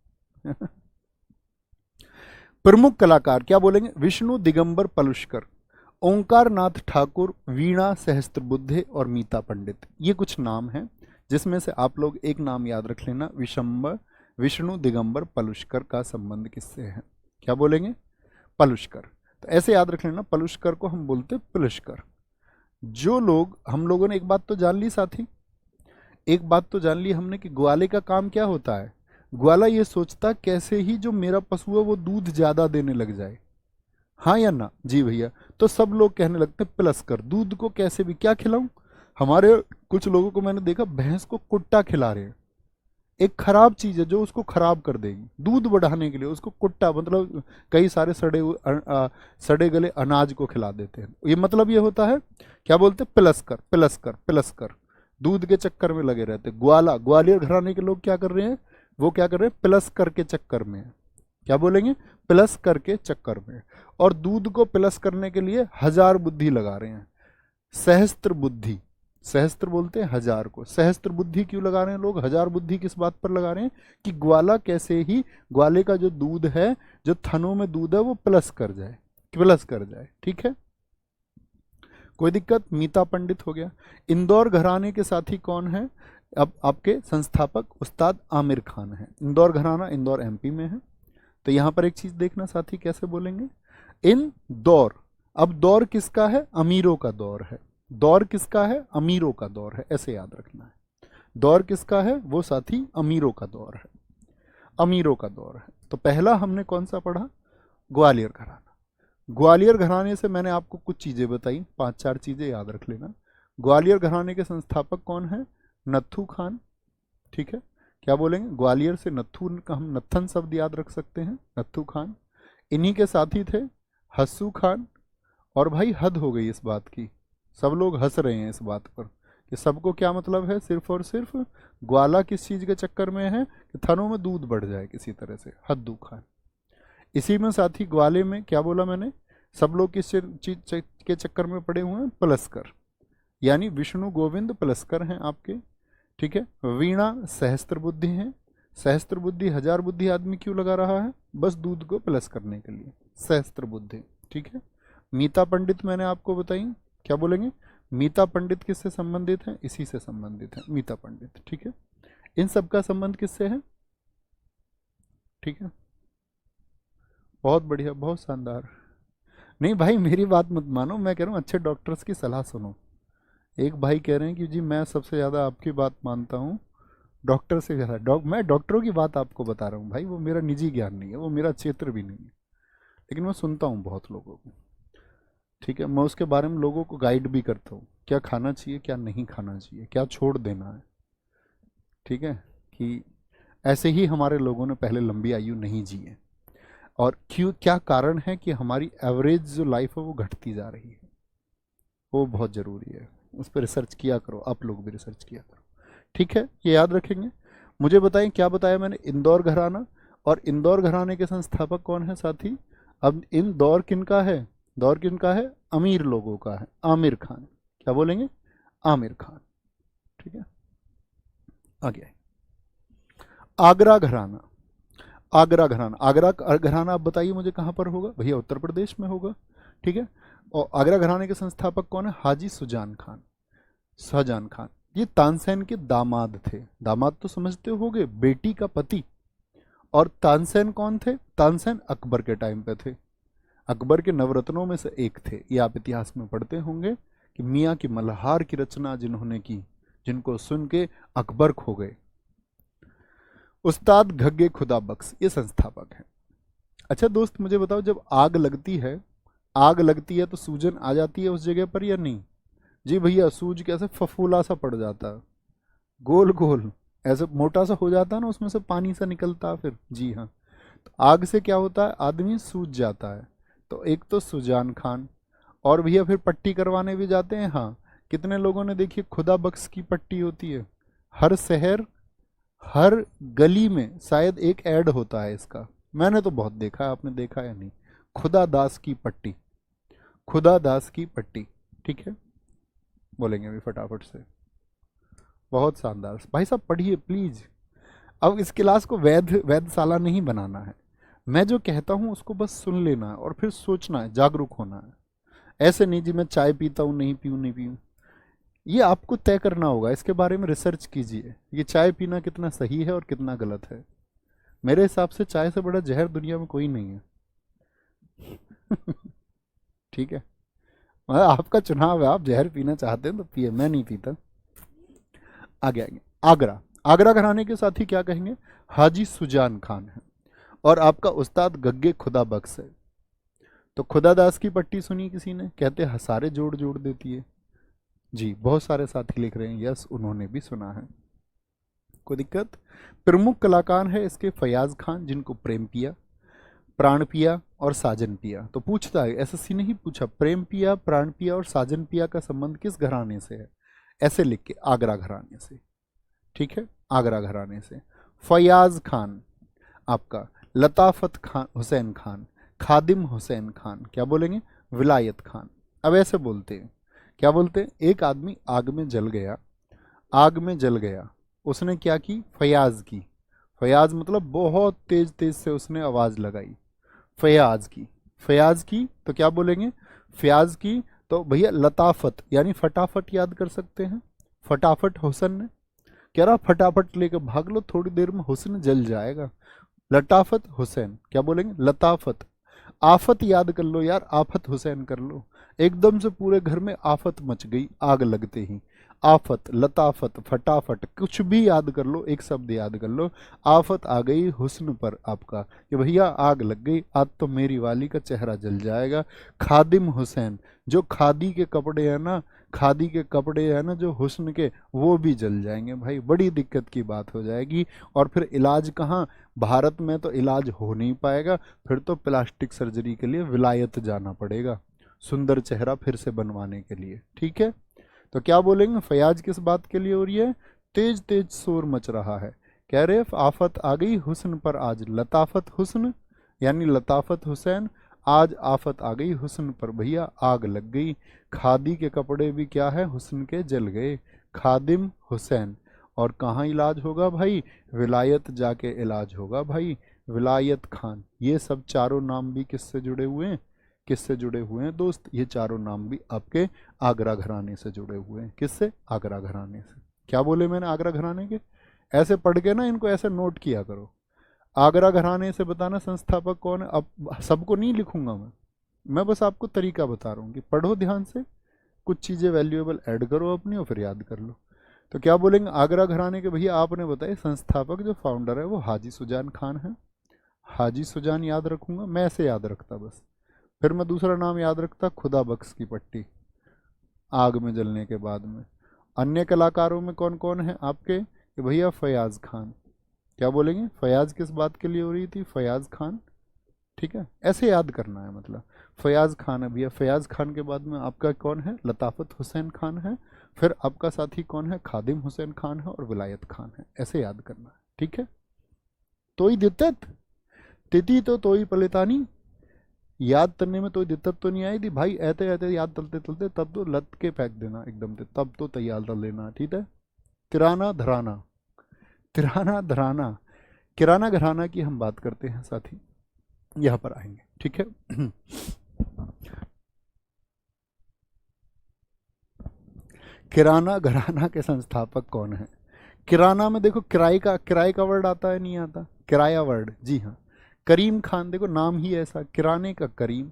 प्रमुख कलाकार क्या बोलेंगे? विष्णु दिगंबर पलुष्कर, ओंकार नाथ ठाकुर, वीणा सहस्त्रबुद्धे और मीता पंडित। ये कुछ नाम हैं जिसमें से आप लोग एक नाम याद रख लेना, विष्णु दिगंबर पलुष्कर का संबंध किससे है? क्या बोलेंगे? पलुष्कर। तो ऐसे याद रख लेना, पलुष्कर को हम बोलते पलुष्कर। जो लोग, हम लोगों ने एक बात तो जान ली साथी, एक बात तो जान ली हमने कि ग्वाले का काम क्या होता है। ग्वाला ये सोचता कैसे ही जो मेरा पशु है वो दूध ज्यादा देने लग जाए, हाँ या ना? जी भैया। तो सब लोग कहने लगते प्लस कर, दूध को कैसे भी क्या खिलाऊं। हमारे कुछ लोगों को मैंने देखा भैंस को कुट्टा खिला रहे हैं, एक खराब चीज है जो उसको खराब कर देगी। दूध बढ़ाने के लिए उसको कुट्टा मतलब कई सारे सड़े गले अनाज को खिला देते हैं। ये मतलब ये होता है, क्या बोलते? प्लस कर प्लस कर प्लस कर, दूध के चक्कर में लगे रहते। ग्वालियर घराने के लोग क्या कर रहे हैं? वो क्या कर रहे हैं? प्लस कर के चक्कर में है। क्या बोलेंगे? प्लस करके चक्कर में। और दूध को प्लस करने के लिए हजार बुद्धि लगा रहे हैं, सहस्त्र बुद्धि। सहस्त्र बोलते हैं हजार को, सहस्त्र बुद्धि क्यों लगा रहे हैं लोग? हजार बुद्धि किस बात पर लगा रहे हैं? कि ग्वाला कैसे ही, ग्वाले का जो दूध है, जो थनों में दूध है वो प्लस कर जाए, प्लस कर जाए। ठीक है, कोई दिक्कत? मीता पंडित हो गया। इंदौर घराने के साथी कौन है? अब आपके संस्थापक उस्ताद आमिर खान है। इंदौर घराना इंदौर एमपी में है। तो यहां पर एक चीज देखना साथी, कैसे बोलेंगे? इन दौर। अब दौर किसका है? अमीरों का दौर है। दौर किसका है? अमीरों का दौर है, ऐसे याद रखना है। दौर किसका है? वो साथी अमीरों का दौर है, अमीरों का दौर है। तो पहला हमने कौन सा पढ़ा? ग्वालियर घराना। ग्वालियर घराने से मैंने आपको कुछ चीजें बताई, 5-4 चीजें याद रख लेना। ग्वालियर घराने के संस्थापक कौन है? नत्थू खान। ठीक है, क्या बोलेंगे? ग्वालियर से नत्थू का हम नत्थन शब्द याद रख सकते हैं, नत्थू खान। इन्हीं के साथी थे हस्सू खान। और भाई हद हो गई इस बात की, सब लोग हंस रहे हैं इस बात पर कि सबको क्या मतलब है, सिर्फ और सिर्फ ग्वाला किस चीज के चक्कर में है कि थनों में दूध बढ़ जाए किसी तरह से, हद्दू खान। इसी में साथी ग्वाले में क्या बोला मैंने? सब लोग किस चीज के चक्कर में पड़े हुए हैं? प्लसकर, यानी विष्णु गोविंद प्लसकर हैं आपके। ठीक है, वीणा सहस्त्र बुद्धि है। सहस्त्र बुद्धि, हजार बुद्धि आदमी क्यों लगा रहा है? बस दूध को प्लस करने के लिए, सहस्त्र बुद्धि। ठीक है, मीता पंडित मैंने आपको बताई, क्या बोलेंगे? मीता पंडित किससे संबंधित है? इसी से संबंधित है, मीता पंडित। ठीक है, इन सब का संबंध किससे है? ठीक है, बहुत बढ़िया, बहुत शानदार। नहीं भाई मेरी बात मत मानो, मैं कह रहा हूँ अच्छे डॉक्टर्स की सलाह सुनो। एक भाई कह रहे हैं कि जी मैं सबसे ज़्यादा आपकी बात मानता हूँ, डॉक्टर से ज़्यादा। मैं डॉक्टरों की बात आपको बता रहा हूँ भाई, वो मेरा निजी ज्ञान नहीं है, वो मेरा क्षेत्र भी नहीं है, लेकिन मैं सुनता हूँ बहुत लोगों को। ठीक है, मैं उसके बारे में लोगों को गाइड भी करता हूँ, क्या खाना चाहिए क्या नहीं खाना चाहिए, क्या छोड़ देना है। ठीक है, कि ऐसे ही हमारे लोगों ने पहले लंबी आयु नहीं जी है, और क्यों, क्या कारण है कि हमारी एवरेज जो लाइफ है वो घटती जा रही है। वो बहुत ज़रूरी है, उस पर रिसर्च किया करो, आप लोग भी रिसर्च किया करो। ठीक है, ये याद रखेंगे। मुझे बताएं क्या बताया मैंने? इंदौर घराना, और इंदौर घराने के संस्थापक कौन है साथी? अब इन दौर किनका है? दौर किनका है? अमीर लोगों का है, आमिर खान। क्या बोलेंगे? आमिर खान। ठीक है, आगे आगरा घराना। आगरा घराना, आगरा घराना आप बताइए मुझे कहाँ पर होगा? भैया उत्तर प्रदेश में होगा। ठीक है, और आगरा घराने के संस्थापक कौन है? हाजी सुजान खान, शाहजहां खान। ये तानसेन के दामाद थे। दामाद तो समझते होगे, बेटी का पति। और तानसेन कौन थे? तानसेन अकबर के टाइम पे थे, अकबर के नवरत्नों में से एक थे। ये आप इतिहास में पढ़ते होंगे कि मियाँ की मल्हार की रचना जिन्होंने की, जिनको सुन के अकबर खो गए। उस्ताद घग्गे खुदा बख्श ये संस्थापक हैं। अच्छा दोस्त मुझे बताओ, जब आग लगती है, आग लगती है तो सूजन आ जाती है उस जगह पर या नहीं? जी भैया, सूज कैसे फफूला सा पड़ जाता है, गोल गोल, ऐसे मोटा सा हो जाता है ना, उसमें से पानी सा निकलता है फिर। जी हाँ, तो आग से क्या होता है, आदमी सूज जाता है। तो एक तो सुजान खान। और भैया फिर पट्टी करवाने भी जाते हैं। हाँ, कितने लोगों ने देखी खुदा बख्श की पट्टी होती है, हर शहर हर गली में शायद एक ऐड होता है इसका। मैंने तो बहुत देखा है, आपने देखा या नहीं? खुदा दास की पट्टी, खुदा दास की पट्टी। ठीक है, बोलेंगे अभी फटाफट से। बहुत शानदार भाई साहब, पढ़िए प्लीज। अब इस क्लास को वैधशाला नहीं बनाना है। मैं जो कहता हूँ उसको बस सुन लेना है और फिर सोचना है, जागरूक होना है। ऐसे नहीं जी मैं चाय पीता हूँ, नहीं पीऊँ नहीं पीऊँ। ये आपको तय करना होगा, इसके बारे में रिसर्च कीजिए, ये चाय पीना कितना सही है और कितना गलत है। मेरे हिसाब से चाय से बड़ा जहर दुनिया में कोई नहीं है। ठीक है, आपका चुनाव है, आप जहर पीना चाहते हैं तो पिए, मैं नहीं पीता। आगे आगे। आगरा, आगरा घराने के साथ ही क्या कहेंगे, हाजी सुजान खान है। और आपका उस्ताद गग्गे खुदा बख्श है। तो खुदादास की पट्टी सुनी किसी ने, कहते हसारे जोड़ जोड़ देती है। जी, बहुत सारे साथी लिख रहे हैं यस, उन्होंने भी सुना है। कोई दिक्कत? प्रमुख कलाकार है इसके फयाज खान, जिनको प्रेम पिया, प्राण पिया और साजन पिया। तो पूछता है, एसएससी ने ही पूछा, प्रेम पिया, प्राण पिया और साजन पिया का संबंध किस घराने से है? ऐसे लिख के, आगरा घराने से। ठीक है, आगरा घराने से। फयाज खान आपका लताफत खान हुसैन खान, खादिम हुसैन खान, क्या बोलेंगे, विलायत खान। अब ऐसे बोलते हैं, क्या बोलते हैं, एक आदमी आग में जल गया, आग में जल गया, उसने क्या की, फयाज की। फयाज मतलब बहुत तेज तेज से उसने आवाज लगाई, फयाज की। फयाज की तो क्या बोलेंगे, फयाज की। तो भैया लताफत यानी फटाफट याद कर सकते हैं, फटाफट हुसन ने कह रहा फटाफट लेकर भाग लो, थोड़ी देर में हुस्न जल जाएगा। लताफत हुसैन, क्या बोलेंगे, लताफत। आफत याद कर लो यार, आफत हुसैन कर लो। एकदम से पूरे घर में आफत मच गई आग लगते ही। आफत, लताफत, फटाफट, कुछ भी याद कर लो, एक शब्द याद कर लो। आफत आ गई हुस्न पर आपका, कि भैया आग लग गई, आज तो मेरी वाली का चेहरा जल जाएगा। खादिम हुसैन, जो खादी के कपड़े हैं ना, खादी के कपड़े हैं ना जो हुस्न के, वो भी जल जाएंगे भाई, बड़ी दिक्कत की बात हो जाएगी। और फिर इलाज कहाँ, भारत में तो इलाज हो नहीं पाएगा, फिर तो प्लास्टिक सर्जरी के लिए विलायत जाना पड़ेगा, सुंदर चेहरा फिर से बनवाने के लिए। ठीक है, तो क्या बोलेंगे, फयाज किस बात के लिए हो रही है, तेज तेज शोर मच रहा है, कह रहे आफत आ गई हुस्न पर आज, लताफत हुस्न यानी लताफत हुसैन, आज आफत आ गई हुस्न पर, भैया आग लग गई। खादी के कपड़े भी क्या है, हुस्न के जल गए। खादिम हुसैन। और कहाँ इलाज होगा भाई, विलायत जाके इलाज होगा भाई, विलायत खान। ये सब चारों नाम भी किससे जुड़े हुए हैं, किससे जुड़े हुए हैं दोस्त, ये चारों नाम भी आपके आगरा घराने से जुड़े हुए हैं। किससे, आगरा घराने से। क्या बोले मैंने, आगरा घराने के। ऐसे पढ़ के ना इनको ऐसे नोट किया करो। आगरा घराने से बताना संस्थापक कौन है। अब सबको नहीं लिखूंगा मैं बस आपको तरीका बता रहा हूँ कि पढ़ो ध्यान से, कुछ चीज़ें वैल्यूएबल ऐड करो अपनी और फिर याद कर लो। तो क्या बोलेंगे, आगरा घराने के भैया आपने बताया संस्थापक जो फाउंडर है वो हाजी सुजान खान है। हाजी सुजान याद रखूंगा, मैं ऐसे याद रखता बस। फिर मैं दूसरा नाम याद रखता, खुदा बख्श की पट्टी, आग में जलने के बाद में। अन्य कलाकारों में कौन कौन है आपके, कि भैया फयाज खान। क्या बोलेंगे, फयाज किस बात के लिए हो रही थी, फयाज खान। ठीक है, ऐसे याद करना है, मतलब फयाज खान है भैया। फयाज खान के बाद में आपका कौन है, लताफत हुसैन खान है। फिर आपका साथी कौन है, खादिम हुसैन खान है और विलायत खान है। ऐसे याद करना है, ठीक है। तोई दित्तत तिथि तो तोई पलेतानी, याद करने में कोई दिक्कत तो नहीं आई थी भाई, ऐसे ऐसे याद तलते तलते तब तो लत के फेंक देना एकदम से, तब तो तैयार कर लेना, ठीक है। तिराना धराना, तिराना धराना, किराना घराना की हम बात करते हैं साथी, यहाँ पर आएंगे, ठीक है। किराना घराना के संस्थापक कौन है। किराना में देखो किराए का वर्ड आता है, नहीं आता, किराया वर्ड, जी हाँ। करीम खान, देखो नाम ही ऐसा, किराने का करीम,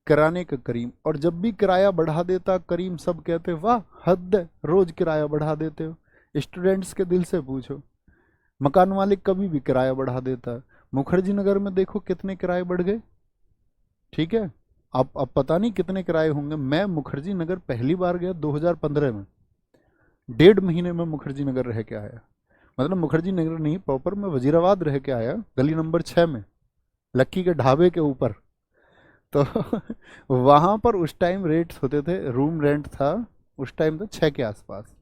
किराने का करीम। और जब भी किराया बढ़ा देता करीम, सब कहते वाह हद है, रोज किराया बढ़ा देते हो। स्टूडेंट्स के दिल से पूछो, मकान मालिक कभी भी किराया बढ़ा देता है। मुखर्जी नगर में देखो कितने किराए बढ़ गए, ठीक है। अब पता नहीं कितने किराए होंगे। मैं मुखर्जी नगर पहली बार गया 2015 में, 1.5 महीने में मुखर्जी नगर रह के आया। मतलब मुखर्जी नगर नहीं, प्रॉपर मैं वजीराबाद रह के आया, गली नंबर 6 में, लक्की के ढाबे के ऊपर। तो वहाँ पर उस टाइम रेट्स होते थे, रूम रेंट था उस टाइम था 6 के आसपास।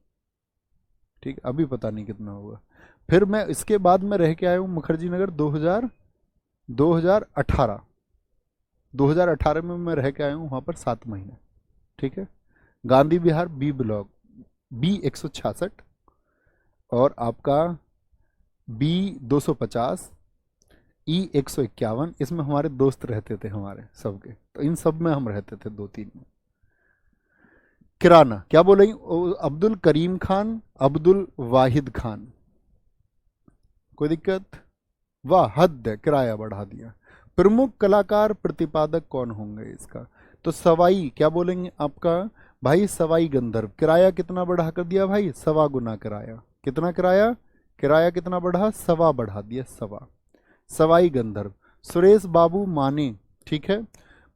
ठीक, अभी पता नहीं कितना होगा। फिर मैं इसके बाद में रह के आया हूँ मुखर्जी नगर 2018। 2018 में मैं रह के आया हूँ वहाँ पर 7 महीने। ठीक है, गांधी विहार बी ब्लॉक, B 166, और आपका B 250, E 151। इसमें हमारे दोस्त रहते थे हमारे सबके, तो इन सब में हम रहते थे 2-3 में। किराना क्या बोलेंगे? अब्दुल करीम खान, अब्दुल वाहिद खान। कोई दिक्कत? वाह, हद है, किराया बढ़ा दिया। प्रमुख कलाकार प्रतिपादक कौन होंगे इसका? तो सवाई क्या बोलेंगे आपका भाई? सवाई गंधर्व। किराया कितना बढ़ा कर दिया भाई? 1.25 गुना किराया। कितना किराया? किराया कितना बढ़ा? 1.25 बढ़ा दिया, 1.25। सवाई गंधर्व। सुरेश बाबू माने। ठीक है,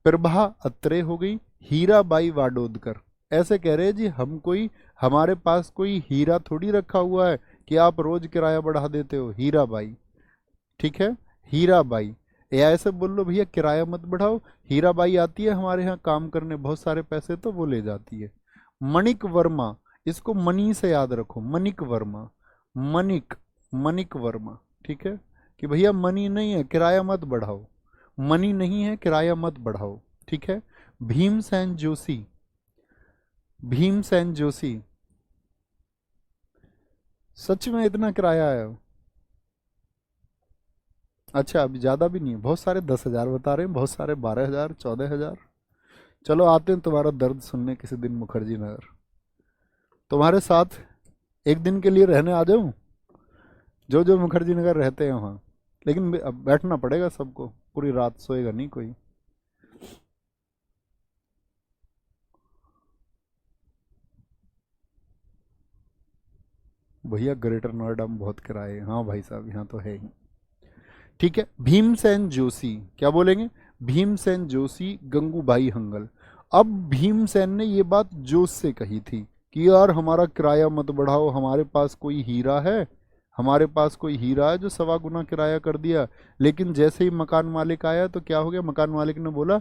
प्रभा अत्रे हो गई। हीराबाई वाडोदकर। ऐसे कह रहे हैं जी, हम कोई, हमारे पास कोई हीरा थोड़ी रखा हुआ है कि आप रोज किराया बढ़ा देते हो। हीराबाई। ठीक है, हीराबाई। या ऐसे बोल लो भैया किराया मत बढ़ाओ, हीराबाई आती है हमारे यहाँ काम करने, बहुत सारे पैसे तो वो ले जाती है। मणिक वर्मा, इसको मनी से याद रखो, मणिक वर्मा। मणिक, मणिक वर्मा। ठीक है, कि भैया मनी नहीं है किराया मत बढ़ाओ, मनी नहीं है किराया मत बढ़ाओ। ठीक है, भीमसेन जोशी। भीमसेन जोशी। सच में इतना किराया आया? अच्छा, अभी ज़्यादा भी नहीं है, बहुत सारे 10,000 बता रहे हैं, बहुत सारे 12,000, 14,000। चलो आते हैं तुम्हारा दर्द सुनने किसी दिन मुखर्जी नगर, तुम्हारे साथ एक दिन के लिए रहने आ जाऊं, जो जो मुखर्जी नगर रहते हैं वहाँ। लेकिन अब बैठना पड़ेगा सबको, पूरी रात सोएगा नहीं कोई। भैया ग्रेटर नोएडा में बहुत किराए हैं। हाँ भाई साहब, यहाँ तो है ही। ठीक है, भीमसेन जोशी क्या बोलेंगे? भीमसेन जोशी, गंगूबाई हंगल। अब भीमसेन ने ये बात जोश से कही थी कि यार हमारा किराया मत बढ़ाओ, हमारे पास कोई हीरा है, हमारे पास कोई हीरा है जो 1.25 गुना किराया कर दिया। लेकिन जैसे ही मकान मालिक आया तो क्या हो गया? मकान मालिक ने बोला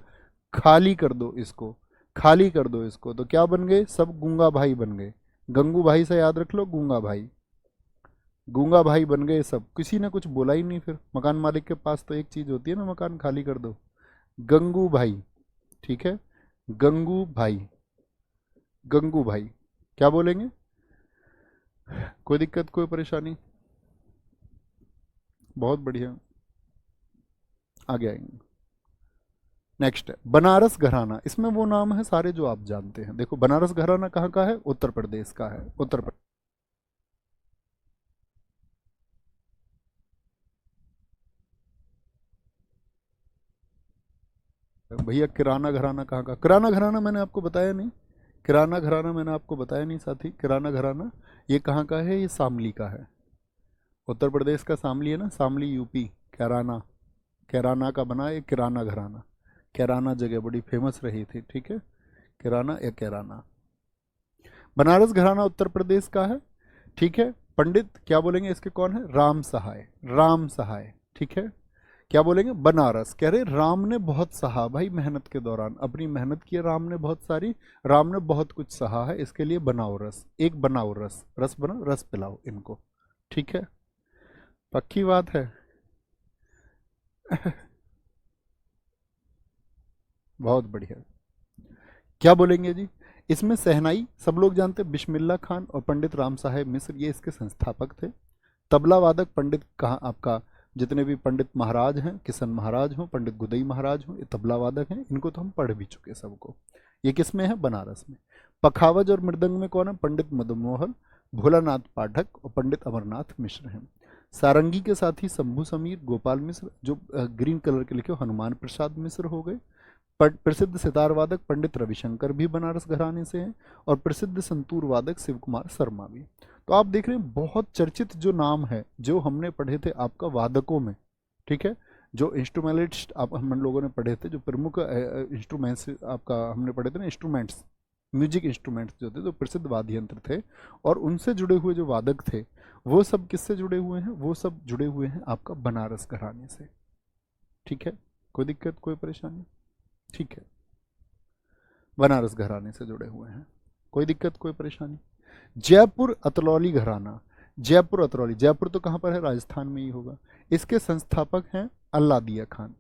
खाली कर दो इसको, खाली कर दो इसको। तो क्या बन गए? सब गूंगा भाई बन गए। गंगू भाई से याद रख लो, गूंगा भाई। गूंगा भाई बन गए सब, किसी ने कुछ बोला ही नहीं। फिर मकान मालिक के पास तो एक चीज होती है ना, मकान खाली कर दो। गंगू भाई। ठीक है, गंगू भाई, गंगू भाई। क्या बोलेंगे? कोई दिक्कत, कोई परेशानी? बहुत बढ़िया, आगे आएंगे। नेक्स्ट है बनारस घराना। इसमें वो नाम है सारे जो आप जानते हैं। देखो बनारस घराना कहाँ का है? उत्तर प्रदेश का है, उत्तर प्रदेश। भैया किराना घराना कहाँ का? किराना घराना मैंने आपको बताया नहीं, किराना घराना मैंने आपको बताया नहीं साथी। किराना घराना ये कहाँ का है? ये शामली का है, उत्तर प्रदेश का शामली है ना, शामली यूपी। कैराना, कैराना का बना ये किराना घराना। कैराना जगह बड़ी फेमस रही थी। ठीक है, किराना या कैराना। बनारस घराना उत्तर प्रदेश का है। ठीक है, पंडित क्या बोलेंगे इसके? कौन है? राम सहाय, राम सहाय। ठीक है, क्या बोलेंगे? बनारस। कह रहे राम ने बहुत सहा भाई, मेहनत के दौरान अपनी मेहनत की है राम ने बहुत सारी, राम ने बहुत कुछ सहा है, इसके लिए बनाओ रस, एक बनाओ रस, रस बनाओ, रस पिलाओ इनको। ठीक है, पक्की बात है। बहुत बढ़िया। क्या बोलेंगे जी? इसमें सहनाई सब लोग जानते हैं, बिस्मिल्लाह खान और पंडित राम साहेब मिश्र, ये इसके संस्थापक थे। तबला वादक पंडित कहाँ आपका, जितने भी पंडित महाराज हैं, किशन महाराज हों, पंडित गुदई महाराज हों, ये तबला वादक हैं, इनको तो हम पढ़ भी चुके सबको। ये किस में है? बनारस में। पखावज और मृदंग में कौन है? पंडित मदनमोहन, भोलानाथ पाठक और पंडित अमरनाथ मिश्र हैं। सारंगी के साथ ही शंभू समीर, गोपाल मिश्र, जो ग्रीन कलर के लिखे हनुमान प्रसाद मिश्र हो गए। प्रसिद्ध सितार वादक पंडित रविशंकर भी बनारस घराने से हैं, और प्रसिद्ध संतूर वादक शिव कुमार शर्मा भी। तो आप देख रहे हैं बहुत चर्चित जो नाम है जो हमने पढ़े थे आपका वादकों में। ठीक है, जो इंस्ट्रूमेंटिस्ट आप हम लोगों ने पढ़े थे, जो प्रमुख इंस्ट्रूमेंट्स आपका हमने पढ़े थे ना, इंस्ट्रूमेंट्स, म्यूजिक इंस्ट्रूमेंट्स जो थे, जो प्रसिद्ध वाद्य यंत्र थे, और उनसे जुड़े हुए जो वादक थे वो सब किससे जुड़े हुए हैं? वो सब जुड़े हुए हैं आपका बनारस घराने से। ठीक है, कोई दिक्कत, कोई परेशानी? ठीक है, बनारस घराने से जुड़े हुए हैं, कोई दिक्कत, कोई परेशानी? जयपुर अतरौली घराना, जयपुर अतरौली, जयपुर तो कहाँ पर है? राजस्थान में ही होगा। इसके संस्थापक हैं अल्लादिया खान।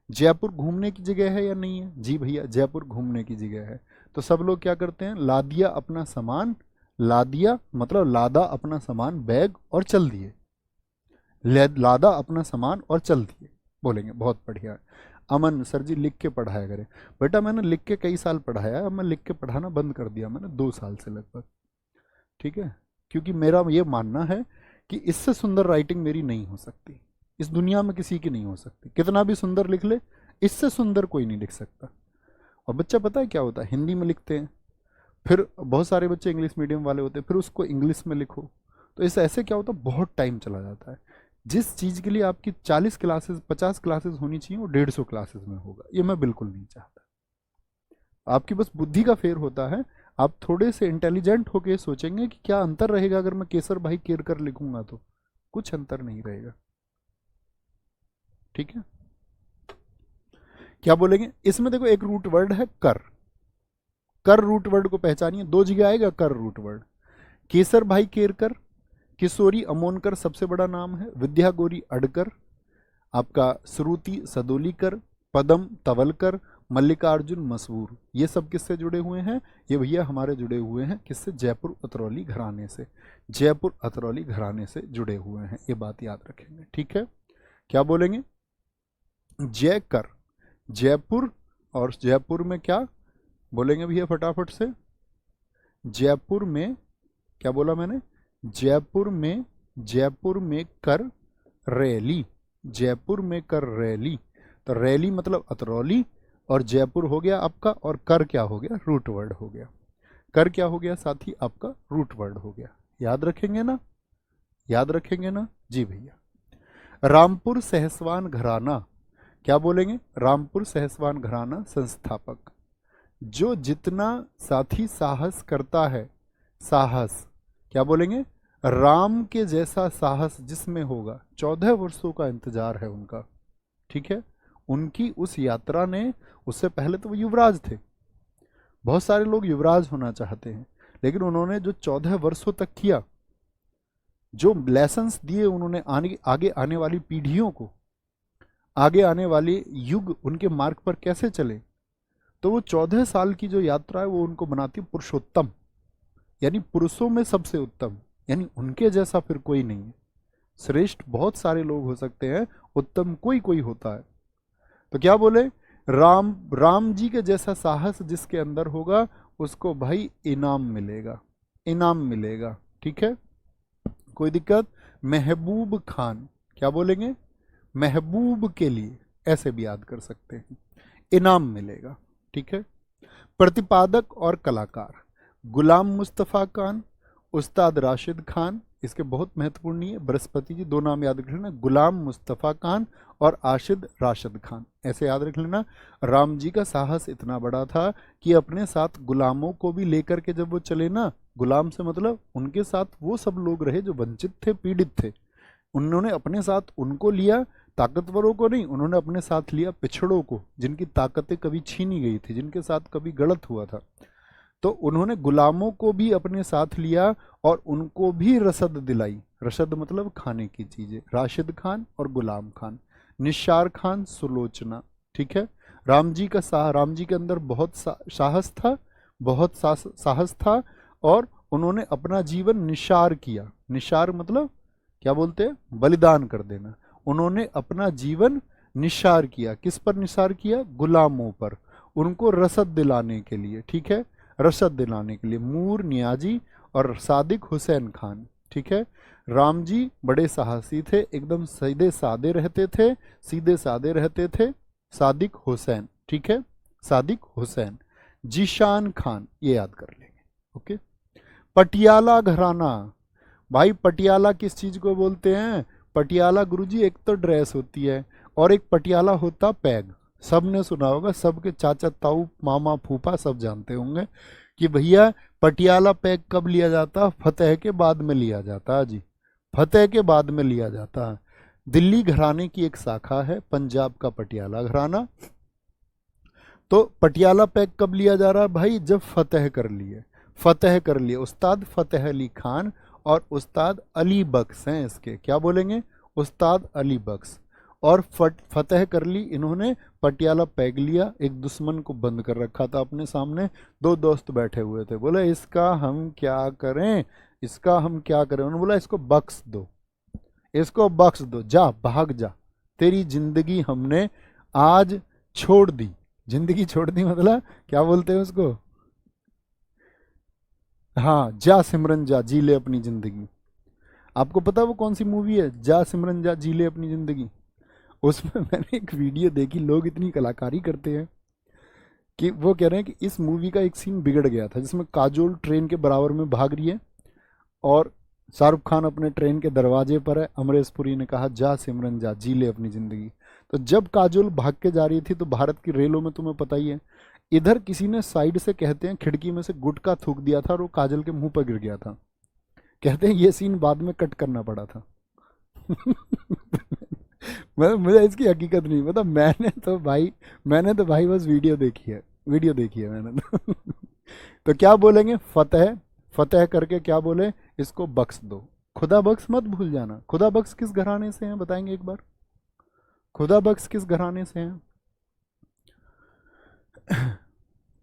जयपुर घूमने की जगह है या नहीं है? जी भैया, जयपुर घूमने की जगह है। तो सब लोग क्या करते हैं? लादिया अपना सामान, लादिया मतलब लादा अपना सामान, बैग, और चल दिए। लादा अपना सामान और चल दिए, बोलेंगे बहुत बढ़िया। अमन सर जी लिख के पढ़ाया करें। बेटा मैंने लिख के कई साल पढ़ाया, अब मैं लिख के पढ़ाना बंद कर दिया मैंने 2 साल से लगभग। ठीक है, क्योंकि मेरा ये मानना है कि इससे सुंदर राइटिंग मेरी नहीं हो सकती, इस दुनिया में किसी की नहीं हो सकती। कितना भी सुंदर लिख ले, इससे सुंदर कोई नहीं लिख सकता। और बच्चा पता है क्या होता है? हिंदी में लिखते हैं, फिर बहुत सारे बच्चे इंग्लिश मीडियम वाले होते हैं, फिर उसको इंग्लिश में लिखो, तो इस ऐसे क्या होता है? बहुत टाइम चला जाता है। जिस चीज़ के लिए आपकी 40 क्लासेस 50 क्लासेस होनी चाहिए वो 150 क्लासेस में होगा, ये मैं बिल्कुल नहीं चाहता। आपकी बस बुद्धि का फेर होता है। आप थोड़े से इंटेलिजेंट होके सोचेंगे कि क्या अंतर रहेगा अगर मैं केसर भाई केरकर लिखूंगा, तो कुछ अंतर नहीं रहेगा। ठीक है, क्या बोलेंगे? इसमें देखो एक रूट वर्ड है कर। कर रूट वर्ड को पहचानिए, 2 जगह आएगा कर रूट वर्ड। केसर भाई केरकर, किशोरी अमोनकर सबसे बड़ा नाम है, विद्या गौरी अडकर, आपका श्रुति सदोलीकर, पदम तवलकर, मल्लिकार्जुन मसूर, ये सब किससे जुड़े हुए हैं? ये भैया हमारे जुड़े हुए हैं किससे? जयपुर अतरौली घराने से। जयपुर अतरौली घराने से जुड़े हुए हैं, ये बात याद रखेंगे। ठीक है, क्या बोलेंगे? जय कर, जयपुर, और जयपुर में क्या बोलेंगे भैया फटाफट से? जयपुर में क्या बोला मैंने? जयपुर में कर रैली, जयपुर में कर रैली। तो रैली मतलब अतरौली, और जयपुर हो गया आपका, और कर क्या हो गया? रूट वर्ड हो गया। कर क्या हो गया साथी? आपका रूट वर्ड हो गया। याद रखेंगे ना? याद रखेंगे ना? जी भैया। रामपुर सहसवान घराना, क्या बोलेंगे? रामपुर सहसवान घराना संस्थापक। जो जितना साथी साहस करता है, साहस क्या बोलेंगे? राम के जैसा साहस जिसमें होगा, 14 वर्षों का इंतजार है उनका। ठीक है, उनकी उस यात्रा ने, उससे पहले तो वो युवराज थे, बहुत सारे लोग युवराज होना चाहते हैं, लेकिन उन्होंने जो 14 वर्षों तक किया, जो लेसन्स दिए उन्होंने आगे आने वाली पीढ़ियों को, आगे आने वाले युग उनके मार्ग पर कैसे चले, तो वो 14 साल की जो यात्रा है वो उनको बनाती है पुरुषोत्तम, यानी पुरुषों में सबसे उत्तम, यानी उनके जैसा फिर कोई नहीं है। श्रेष्ठ बहुत सारे लोग हो सकते हैं, उत्तम कोई कोई होता है। तो क्या बोले? राम जी के जैसा साहस जिसके अंदर होगा उसको भाई इनाम मिलेगा, इनाम मिलेगा। ठीक है, कोई दिक्कत? महबूब खान, क्या बोलेंगे? महबूब के लिए, ऐसे भी याद कर सकते हैं, इनाम मिलेगा। ठीक है, प्रतिपादक और कलाकार, गुलाम मुस्तफ़ा खान, उस्ताद राशिद खान, इसके बहुत महत्वपूर्ण नहीं है, बृहस्पति जी, 2 नाम याद रख लेना, गुलाम मुस्तफ़ा खान और आशिद राशिद खान, ऐसे याद रख लेना। राम जी का साहस इतना बड़ा था कि अपने साथ गुलामों को भी लेकर के जब वो चले ना, गुलाम से मतलब उनके साथ वो सब लोग रहे जो वंचित थे, पीड़ित थे, उन्होंने अपने साथ उनको लिया, ताकतवरों को नहीं, उन्होंने अपने साथ लिया पिछड़ों को, जिनकी ताकतें कभी छीनी गई थी, जिनके साथ कभी गलत हुआ था। तो उन्होंने गुलामों को भी अपने साथ लिया और उनको भी रसद दिलाई। रसद मतलब खाने की चीजें। राशिद खान और गुलाम खान, निशार खान, सुलोचना। ठीक है, राम जी के अंदर बहुत साहस था, बहुत साहस था, और उन्होंने अपना जीवन निशार किया। निशार मतलब क्या बोलते हैं? बलिदान कर देना। उन्होंने अपना जीवन निशार किया। किस पर निशार किया? गुलामों पर, उनको रसद दिलाने के लिए। ठीक है, रसद दिलाने के लिए। मूर नियाजी और सादिक हुसैन खान। ठीक है, राम जी बड़े साहसी थे, एकदम सीधे सादे रहते थे, सीधे सादे रहते थे। सादिक हुसैन, ठीक है, सादिक हुसैन। जीशान खान, ये याद कर लेंगे। ओके, पटियाला घराना, भाई पटियाला किस चीज को बोलते हैं? पटियाला गुरुजी एक तो ड्रेस होती है और एक पटियाला होता पैग। सब ने सुना होगा, सबके चाचा ताऊ मामा फूफा सब जानते होंगे कि भैया पटियाला पैग कब लिया जाता, फतेह के बाद में लिया जाता जी, फतेह के बाद में लिया जाता। दिल्ली घराने की एक शाखा है पंजाब का पटियाला घराना। तो पटियाला पैग कब लिया जा रहा है भाई, जब फतेह कर लिए, फतेह कर लिए। उस्ताद फतेह अली खान और उस्ताद अली बख्श हैं इसके, क्या बोलेंगे, उस्ताद अली बख्श। और फतेह कर ली इन्होंने, पटियाला पैग लिया, एक दुश्मन को बंद कर रखा था अपने सामने, दो दोस्त बैठे हुए थे, बोले इसका हम क्या करें, इसका हम क्या करें। उन्होंने बोला इसको बख्श दो, इसको बख्श दो, जा भाग जा, तेरी जिंदगी हमने आज छोड़ दी। जिंदगी छोड़ दी मतलब क्या बोलते हैं उसको, हाँ, जा सिमरन जा, जी ले अपनी जिंदगी। आपको पता है वो कौन सी मूवी है, जा सिमरन जा जी ले अपनी जिंदगी। उसमें मैंने एक वीडियो देखी, लोग इतनी कलाकारी करते हैं कि वो कह रहे हैं कि इस मूवी का एक सीन बिगड़ गया था जिसमें काजोल ट्रेन के बराबर में भाग रही है और शाहरुख खान अपने ट्रेन के दरवाजे पर है, अमरीश पुरी ने कहा जा सिमरन जा, जी ले अपनी जिंदगी। तो जब काजोल भाग के जा रही थी तो भारत की रेलों में तुम्हें पता ही है, इधर किसी ने साइड से कहते हैं खिड़की में से गुटखा थूक दिया था और वो काजल के मुंह पर गिर गया था। कहते हैं ये सीन बाद में कट करना पड़ा था। मुझे इसकी हकीकत नहीं पता, मैंने तो भाई बस वीडियो देखी है, वीडियो देखी है मैंने तो। तो क्या बोलेंगे, फतेह, फतेह करके क्या बोले, इसको बख्श दो। खुदा बख्श मत भूल जाना। खुदा बख्श किस घराने से हैं बताएंगे एक बार, खुदा बख्श किस घराने से हैं,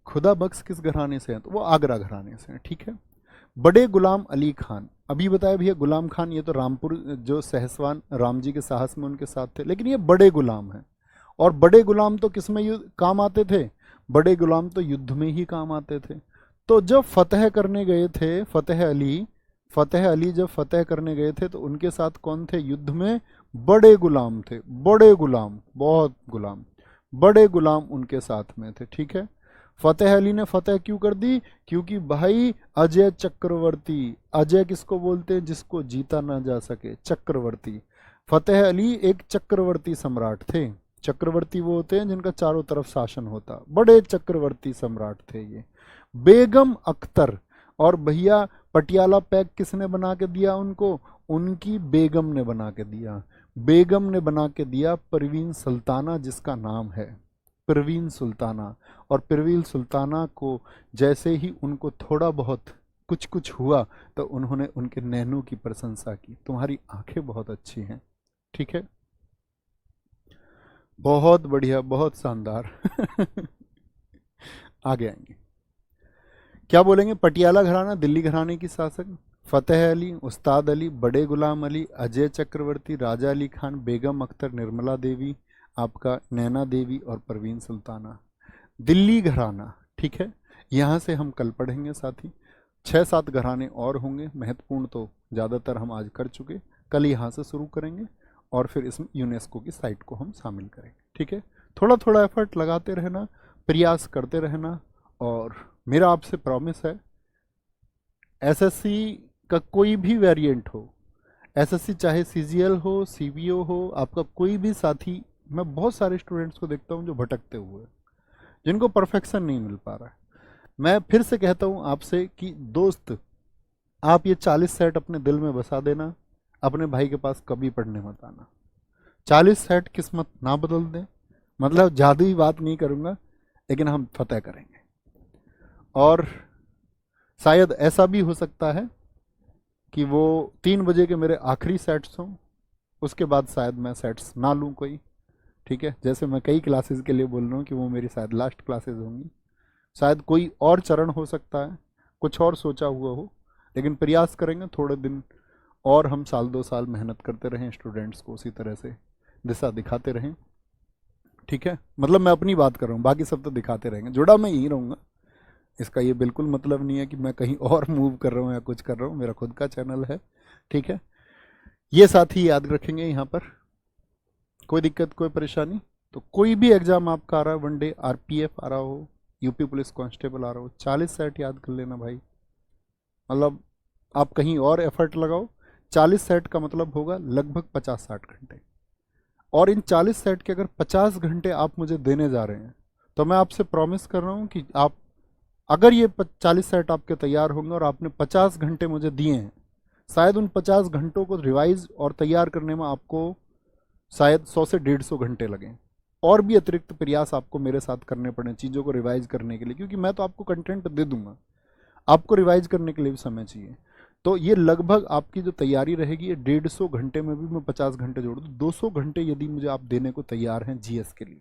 खुदा बख्श किस घराने से हैं, तो वो आगरा घराने से हैं, ठीक है। बड़े गुलाम अली खान, अभी बताया भैया गुलाम खान ये तो रामपुर जो सहसवान राम जी के साहस में उनके साथ थे, लेकिन ये बड़े गुलाम हैं। और बड़े गुलाम तो किस में काम आते थे, बड़े गुलाम तो युद्ध में ही काम आते थे। तो जब फतेह करने गए थे, फतेह अली जब फतेह करने गए थे तो उनके साथ कौन थे युद्ध में, बड़े गुलाम थे, बड़े गुलाम, बहुत गुलाम, बड़े गुलाम उनके साथ में थे, ठीक है। फतेह अली ने फतेह क्यों कर दी, क्योंकि भाई अजय चक्रवर्ती, अजय किसको बोलते हैं, जिसको जीता ना जा सके, चक्रवर्ती। फतेह अली एक चक्रवर्ती सम्राट थे। चक्रवर्ती वो होते हैं जिनका चारों तरफ शासन होता, बड़े चक्रवर्ती सम्राट थे ये। बेगम अख्तर, और भैया पटियाला पैग किसने बना के दिया उनको, उनकी बेगम ने बना के दिया, बेगम ने बना के दिया परवीन सुल्ताना जिसका नाम है, परवीन सुल्ताना। और परवीन सुल्ताना को जैसे ही उनको थोड़ा बहुत कुछ कुछ हुआ तो उन्होंने उनके नैनों की प्रशंसा की, तुम्हारी आंखें बहुत अच्छी हैं, ठीक है, बहुत बढ़िया, बहुत शानदार। आगे आएंगे, क्या बोलेंगे, पटियाला घराना दिल्ली घराने की शासक, फतेह अली, उस्ताद अली, बड़े गुलाम अली, अजय चक्रवर्ती, राजा अली खान, बेगम अख्तर, निर्मला देवी, आपका नैना देवी और परवीन सुल्ताना, दिल्ली घराना, ठीक है। यहाँ से हम कल पढ़ेंगे साथी, 6-7 घराने और होंगे महत्वपूर्ण, तो ज़्यादातर हम आज कर चुके, कल यहाँ से शुरू करेंगे और फिर इसमें यूनेस्को की साइट को हम शामिल करेंगे, ठीक है। थोड़ा थोड़ा एफर्ट लगाते रहना, प्रयास करते रहना, और मेरा आपसे प्रॉमिस है, एसएससी का कोई भी वेरिएंट हो, एसएससी चाहे सीजीएल हो, सीबीओ हो, आपका कोई भी साथी, मैं बहुत सारे स्टूडेंट्स को देखता हूँ जो भटकते हुए, जिनको परफेक्शन नहीं मिल पा रहा है। मैं फिर से कहता हूँ आपसे कि दोस्त, आप ये 40 सेट अपने दिल में बसा देना, अपने भाई के पास कभी पढ़ने मत आना। 40 सेट किस्मत ना बदल दें, मतलब जादुई बात नहीं करूँगा, लेकिन हम फतेह करेंगे। और शायद ऐसा भी हो सकता है कि वो 3 बजे के मेरे आखिरी सेट्स हों, उसके बाद शायद मैं सेट्स ना लूँ कोई, ठीक है। जैसे मैं कई क्लासेस के लिए बोल रहा हूँ कि वो मेरी शायद लास्ट क्लासेस होंगी, शायद कोई और चरण हो सकता है, कुछ और सोचा हुआ हो, लेकिन प्रयास करेंगे थोड़े दिन और हम 1-2 साल मेहनत करते रहें, स्टूडेंट्स को उसी तरह से दिशा दिखाते रहें, ठीक है। मतलब मैं अपनी बात कर रहा हूँ, बाकी सब तो दिखाते रहेंगे, जुड़ा मैं यहीं रहूँगा, इसका ये बिल्कुल मतलब नहीं है कि मैं कहीं और मूव कर रहा हूँ या कुछ कर रहा हूँ, मेरा खुद का चैनल है, ठीक है। ये साथी याद रखेंगे यहाँ पर, कोई दिक्कत कोई परेशानी तो कोई भी एग्जाम आपका आ रहा है, वनडे आरपीएफ आ रहा हो, यूपी पुलिस कांस्टेबल आ रहा हो, 40 सेट याद कर लेना भाई। मतलब आप कहीं और एफर्ट लगाओ, 40 सेट का मतलब होगा लगभग 50-60 घंटे, और इन 40 सेट के अगर 50 घंटे आप मुझे देने जा रहे हैं तो मैं आपसे प्रॉमिस कर रहा हूँ कि आप अगर ये 40 सेट आपके तैयार होंगे और आपने 50 घंटे मुझे दिए हैं, शायद उन 50 घंटों को रिवाइज और तैयार करने में आपको शायद 100 से 150 घंटे लगें, और भी अतिरिक्त प्रयास आपको मेरे साथ करने पड़े चीज़ों को रिवाइज करने के लिए, क्योंकि मैं तो आपको कंटेंट दे दूंगा, आपको रिवाइज करने के लिए भी समय चाहिए। तो ये लगभग आपकी जो तैयारी रहेगी, ये 150 घंटे में भी मैं 50 घंटे जोड़ दूँ, 200 घंटे यदि मुझे आप देने को तैयार हैं जीएस के लिए,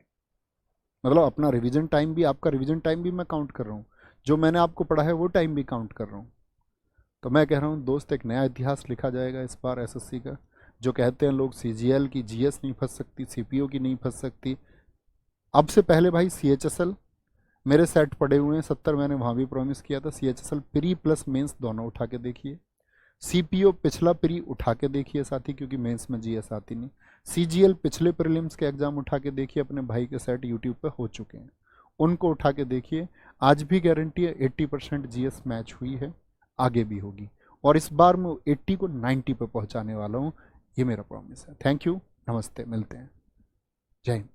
मतलब अपना रिवीजन टाइम भी, आपका रिवीजन टाइम भी मैं काउंट कर रहा हूँ, जो मैंने आपको पढ़ा है वो टाइम भी काउंट कर रहा हूँ। तो मैं कह रहा हूँ दोस्त, एक नया इतिहास लिखा जाएगा इस बार एसएससी का। जो कहते हैं लोग सीजीएल की जीएस नहीं फंस सकती, सीपीओ की नहीं फंस सकती, अब से पहले भाई सीएचएसएल मेरे सेट पड़े हुए हैं 70, मैंने वहाँ भी प्रॉमिस किया था। सीएचएसएल प्री प्लस मेंस दोनों उठा के देखिए, सीपीओ पिछला प्री उठा के देखिए साथी, क्योंकि मेंस में जीएस आती नहीं। सीजीएल पिछले प्रीलिम्स के एग्जाम उठा के देखिए, अपने भाई के सेट यूट्यूब पे हो चुके हैं, उनको उठा के देखिए। आज भी गारंटी है 80% जीएस मैच हुई है, आगे भी होगी, और इस बार मैं 80 को 90 पे पहुंचाने वाला हूँ, ये मेरा प्रॉमिस है। थैंक यू, नमस्ते, मिलते हैं, जय हिंद।